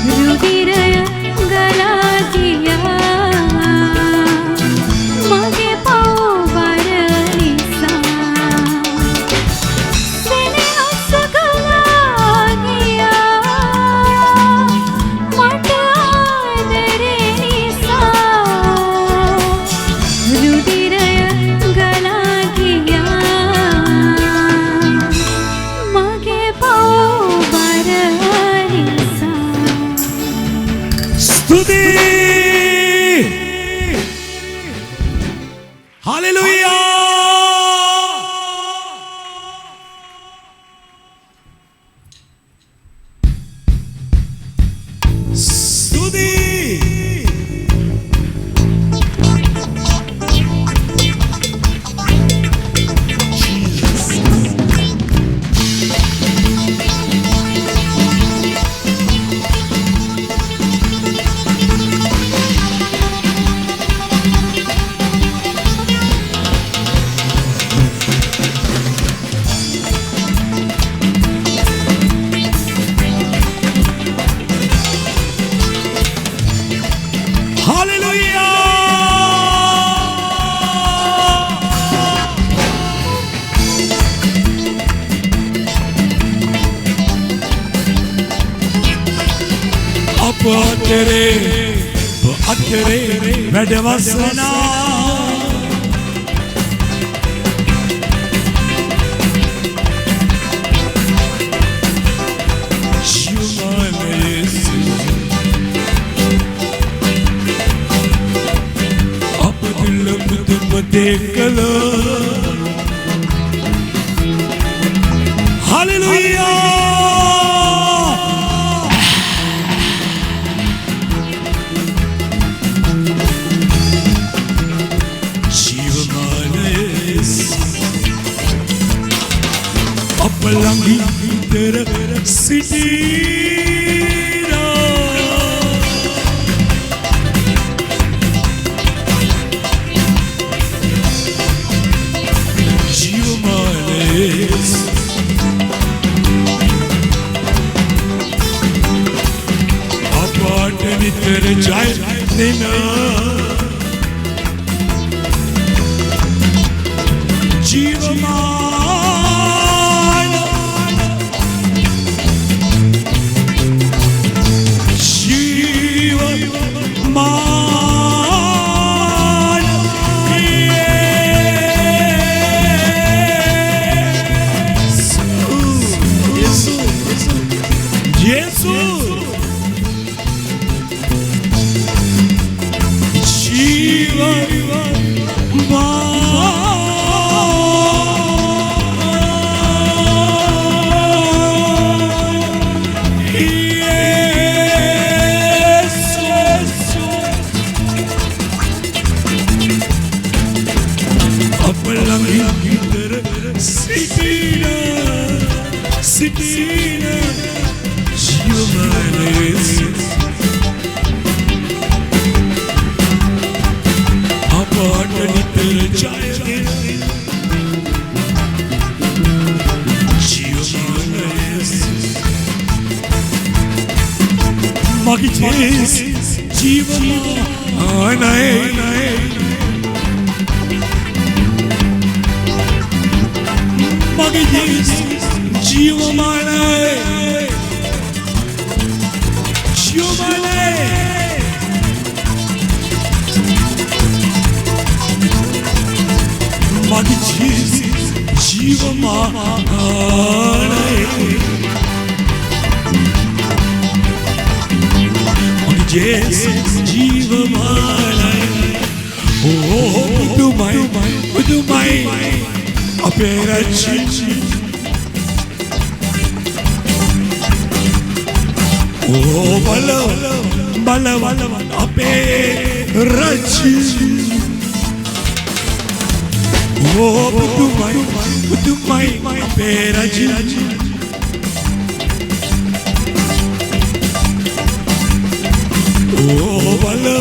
රුධිරය ගලා ගියා මගේ පව බර නිසා සෙනෙහස ගලා ගියා මට ආදරේ නිසා රුධිරය ගලා ගියා මගේ පව බර නිසා ස්තුති හලෙලුයා ස්තුති අතරේ වැඩවසනා අප දිල පුදුම දෙකල hallelujah Apalagi tera sitira Jiwamanes Apatani tera jai nena Jiwamanes Yesu jeevamanai oh budumai ape rachi oh bala ape rachi oh budumai ape rachi oh bala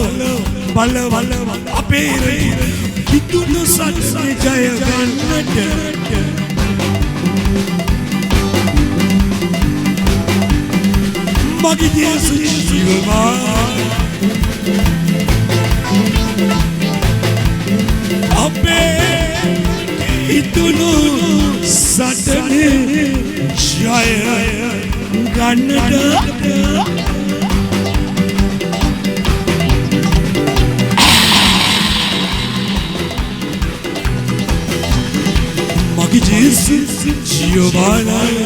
ape kitunu satne jaya gannata mage Yesu jeevamanai ape kitunu satne jaya gannata Yesu jeevamanai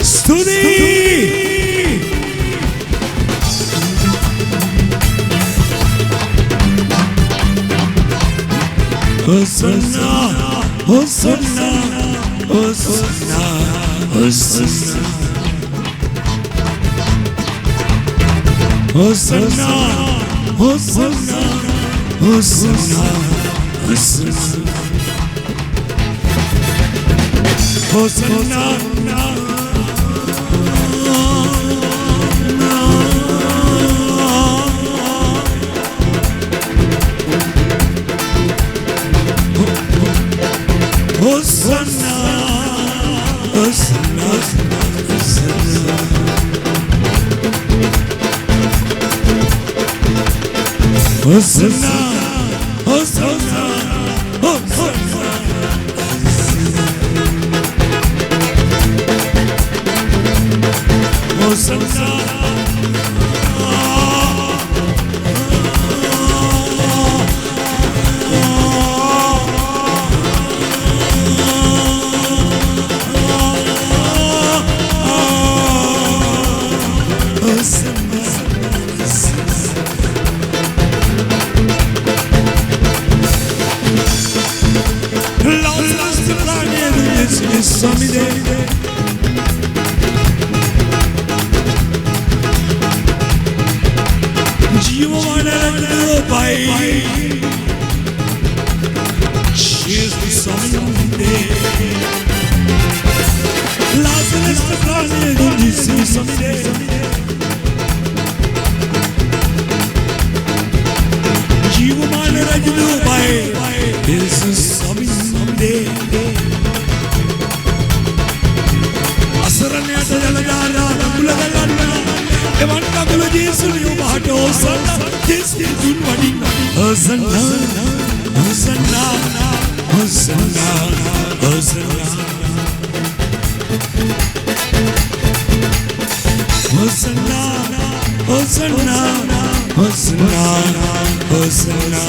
Stuti Hosanna Hosanna Hosanna Hosanna Hosanna, Hosanna, Hosanna, Hosanna, Hosanna, Hosanna, Hosanna, Hosanna, Hosanna, Hosanna,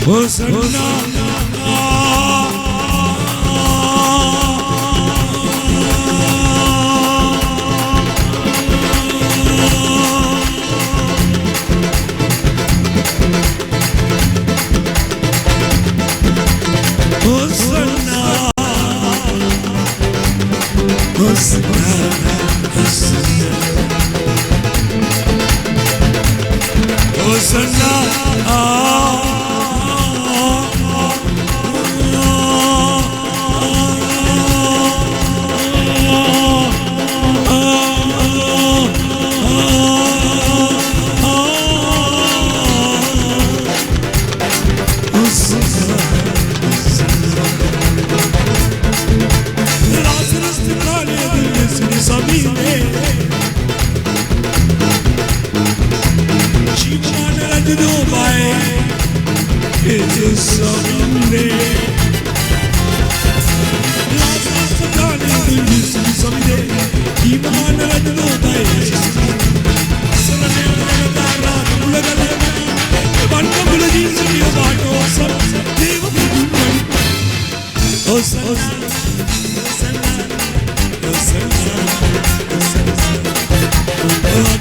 Hosanna,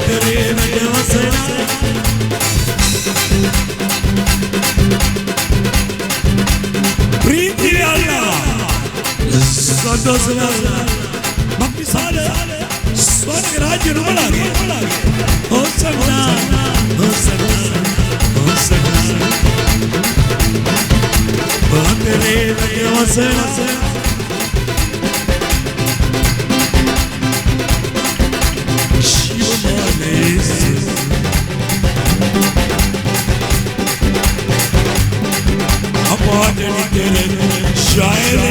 අතරේ වැඩ වසනා प्रीति अल्लाह संतोष भक्तिशाल स्वर्ग राज्य रुमला हो सकता हो सकता हो सकता बातें वसना शिव माने अपाटन तेरे शायर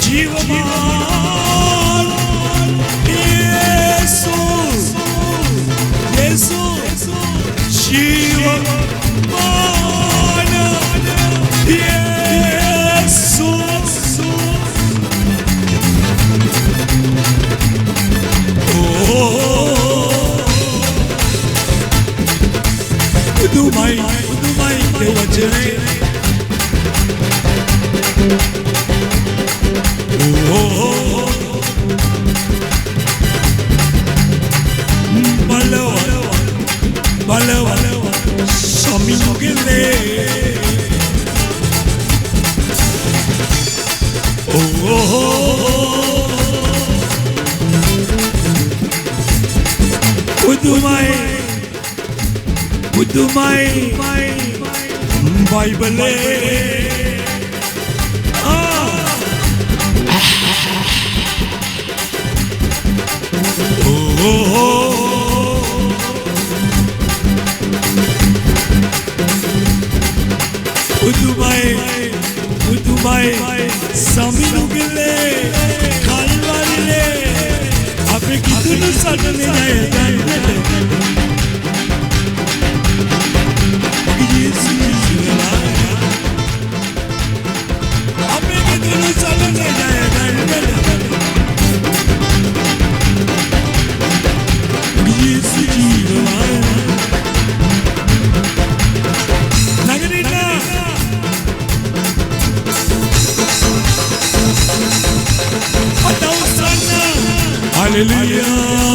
जीवमान यीशु यीशु जीवमान यीशु Udumai dewajane Balawa Samingile Udumai Bible Udumai Samingile Kalvarile Ape kitunu sadne jayega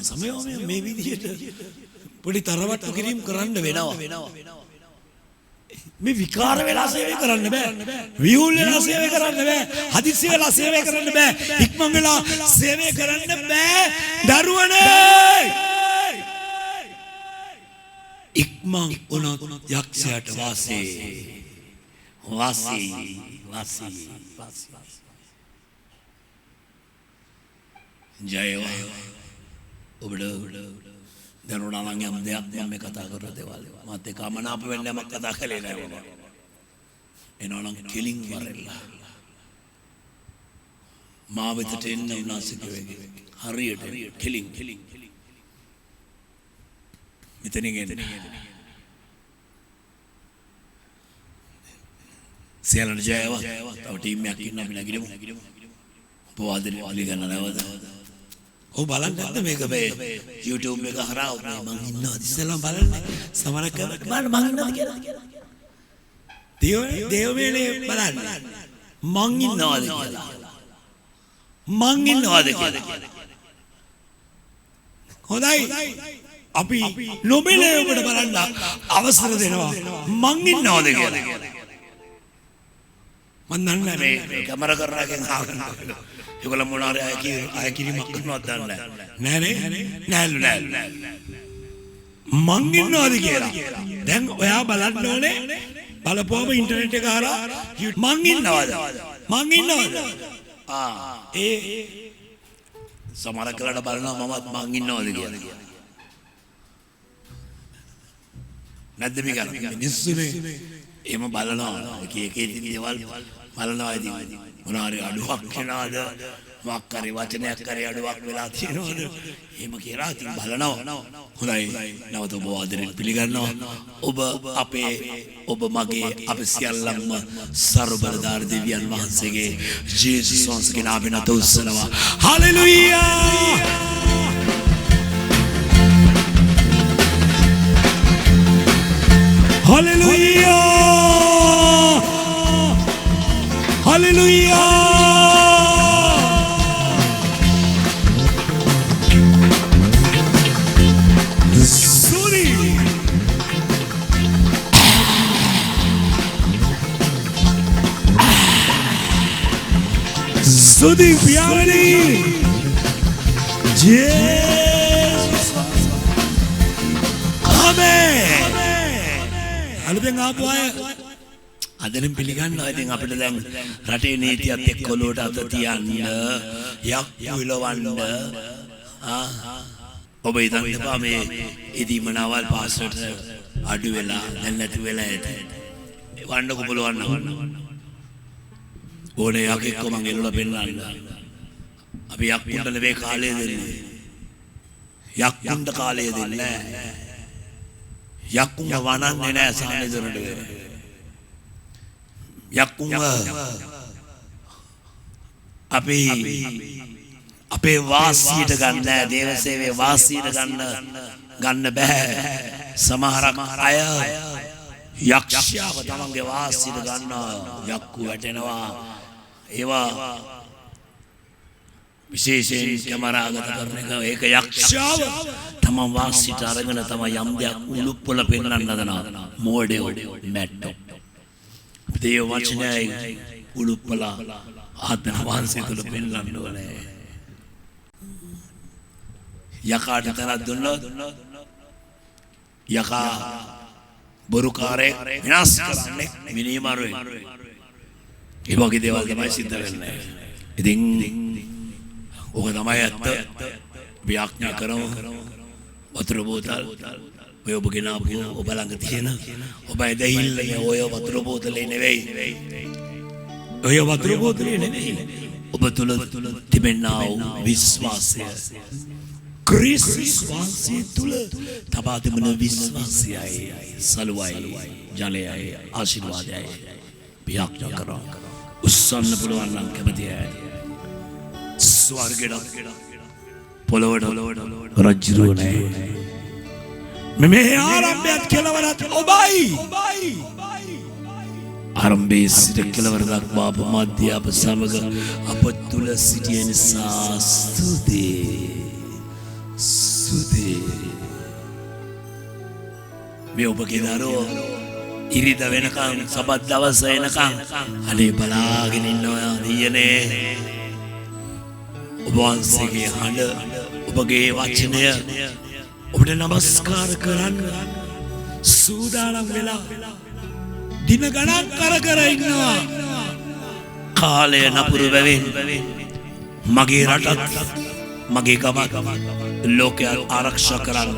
समय में भी बड़ी तरवट किरीम करන්න වෙනවා මේ විකාර වෙලා සේවය කරන්න බෑ වියුල් වෙලා සේවය කරන්න බෑ හදිස්සි වෙලා සේවය කරන්න බෑ ඉක්මන් වෙලා සේවය කරන්න බෑ දරුවනේ ඉක්මන් වුණොත් යක්ෂයාට වාසේ ජයවා ඔබට දැනුණා නම් යම් දෙයක් මම මේ කතා කරන දේවල් මාත් ඒක අමනාප වෙන්න යමක් කතා කළේ නැහැ එනවා නම් කිලින් වරෙල්ලා මා වෙතට එන්න උනාසිකෙගේ හරියට කිලින් මෙතනින් එන්න සියලුට ජයවා තව ටීම් එකක් ඉන්න අපි නැගිටමු පොවාදේ අලි ගන්න නැවත ඔව් බලන්න නැද්ද මේක මේ YouTube එක හරහා මම ඉන්නවා ඉස්සෙල්ලාම බලන්න සමහරක් බලන්න මම ඉන්නවද කියලා දේවමේලේ බලන්න මං ඉන්නවද කියලා හොඳයි අපි නොබෙලේ ඔබට බලන්න අවසර දෙනවා මං ඉන්නවද කියලා මන් දන්නේ මේ කැමරා කරනකන් ආගෙන ඒගොල්ලෝ මොනාරි අය කිරීමක් කරනවද දන්නේ නැහැ නෑ මං ඉන්නවද කියලා දැන් ඔයා බලන්න ඕනේ බලපුවම ඉන්ටර්නෙට් එක හරහා මං ඉන්නවද ඒ සමහර කලකට බලනවා මමත් මං ඉන්නවද කියලා නැද්ද මේක මිනිස්සුනේ එහෙම බලනවා එක එක දේවල් බලනවා ඉතින් මොනාරි අඩුවක් වෙනවද මොකක් හරි වචනයක් හරි අඩුවක් වෙලා තියෙනවද එහෙම කියලා ඉතින් බලනවා හොඳයි නැවත ඔබ ආදරෙන් පිළිගන්නවා ඔබ අපේ ඔබ මගේ අප සියල්ලන්ම සර්ව බලධාරී දෙවියන් වහන්සේගේ ජේසුස් වහන්සේගේ නාමයෙන් අත උස්සනවා hallelujah Hallelujah! Hallelujah! Suri! Sudi Piani! Jesus! Amen! අලුතෙන් ආපු අය අදනම් පිළිගන්නවා. ඉතින් අපිට දැන් රටේ නීතියත් එක්ක ඔලුවට අත තියන්න යක්කු විලවන්න ඔබ ඉතින් එපා මේ ඉදීමනාවල් පාස්වර්ඩ් අඩු වෙලා දැන් නැති වෙලා ඇති වන්නකො බලවන්න ඕනේ යකෙක්ව මං එල්ලලා පෙන්නන්න අපි යක්කුන්ට නෙවෙයි කාලය දෙන්නේ යක්කුන්ට කාලය දෙන්නේ යක්කුන්ව වනන්නේ නැහැ සානෙදරට යක්කුන්ව අපේ වාසියට ගන්න දේව සේවයේ වාසියට ගන්න බෑ සමහරක් අය යක්ෂයාව තමන්ගේ වාසියට ගන්න යක්කු වැටෙනවා ඒවා විශේෂයෙන් කැමරාගත කරන එක ඒක යක්ෂයාව තමන් වාසියට අරගෙන තමයි යම් දෙයක් උලුප්පල පෙන්නන්න හදනවා මෝඩයෝ මැට්ටෝ දේව වචනයයි උලුප්පල ආත්ම වහන්සේ තුල පෙන්නන්න ඕනේ යකාට තරක් දුන්නොත් යකා බොරුකාරයෙක් විනාශ කරන්නේ මිනිමරුවෙන් ඒ වගේ දේවල් තමයි සිද්ධ වෙන්නේ ඉතින් ඕක තමයි ඇත්ත ව්‍යාඥා කරමු වතුර බෝතල් ඔය ඔබ ගෙනාපු ඔබ ළඟ තියෙන ඔබ ඇදහිල්ලනේ ඔය වතුර බෝතලේ නෙවෙයි ඔය වතුර බෝතලේ නෙවෙයි ඔබ තුල තිබෙනා වූ විශ්වාසය ක්‍රිස්තුස් වහන්සේ තුල තබා තිබෙන විශ්වාසයයි සලුවයි ජලයයි ආශිර්වාදයයි ව්‍යාඥා කරමු උස්සන්න පුළුවන් නම් කැමතියි ස්වර්ගෙට පොළොවට රජ්ජුරුවනේ මේ ආරම්භයත් කෙලවරත් ඔබයි ආරම්භයේ සිට කෙලවර දක්වා අප මැද අප සමග අප තුල සිටින නිසා ස්තුති මේ ඔබගේ දරුවෝ ඉරිද වෙනකන් සබත් දවස එනකන් අනේ බලාගෙන ඉන්නවා දියනේ ඔබ වහන්සේගේ හඬ ඔබගේ වචනය ඔබට නමස්කාර කරන්න සූදානම් වෙලා දින ගණන් කර ඉන්නවා කාලය නපුරු වෙමින් මගේ රටත් මගේ ගමත් ලෝකය ආරක්ෂා කරන්න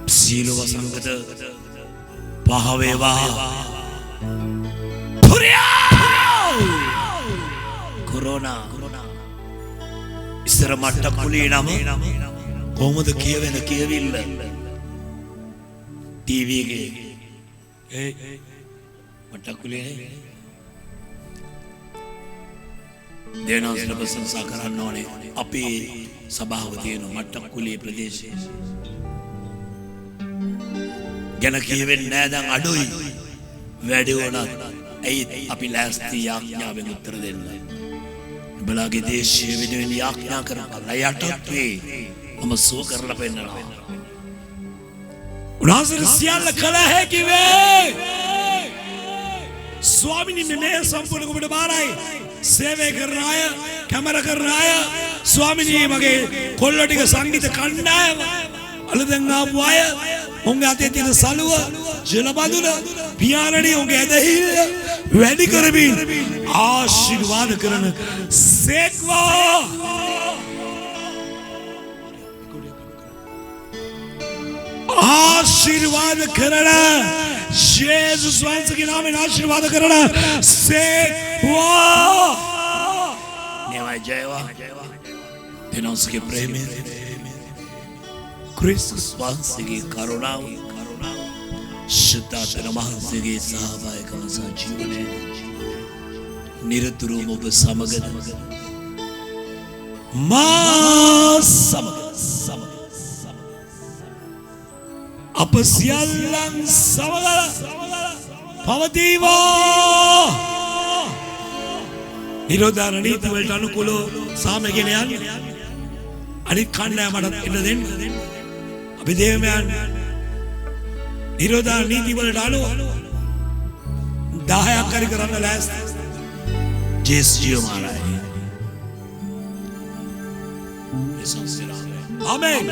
සීලව සංගත පහ වේවා කොරෝනා ඉස්සර මට්ටකුලේ නම කොහොමද කියවෙන කියවිල්ල ටීවී එකේ මට්ටකුලේ දේනාස්ල ප්‍රශංසා කරන්න ඕනේ අපේ සභාව තියෙන මට්ටකුලේ ප්‍රදේශයේ ගැන කියවෙන්නේ නැහැ දැන් අඩුයි වැඩි වුණත් ඇයි අපි ලෑස්ති යාඥාවෙන් උත්තර දෙන්න බලාගේ දේශීය වෙනුවෙන් යාඥා කරපල්ලා යටත් වේ මම සුව කරලා පෙන්නනවා උනාසර සියල්ල කළ හැකි වේ ස්වාමිනී මේ සම්පූර්ණ ඔබට බාරයි සේවය කරන අය කැමරා කරන අය ස්වාමිනී මගේ කොල්ල ටික සංගීත කණ්ඩායම අලුතෙන් ආපු අය උන්ගේ අතේ තියෙන සලුව ජලබඳුන පියාණනි උන්ගේ ඇදහිල්ල වැඩි කරමින් ආශිර්වාද කරන සේක්වා आशीर्वाद करना यीशु स्वामी के नाम में आशीर्वाद करना से नेवाय जयवा दिनों के प्रेम क्रिस्टस स्वामी की करुणा शुद्धात्मा महासे के सहाबाई का सा जीवन है निरतुरों में समगत अपस्यालं समगत भवतीवा निरोधार नीति वल्ट अनुकूलो सामे के लिए अनित खांडा हमारा इन्हें दिन अभी देव में निरोधार नीति वल्ट आलो दाया कर करने लायक जेस जियो मारा है आमेन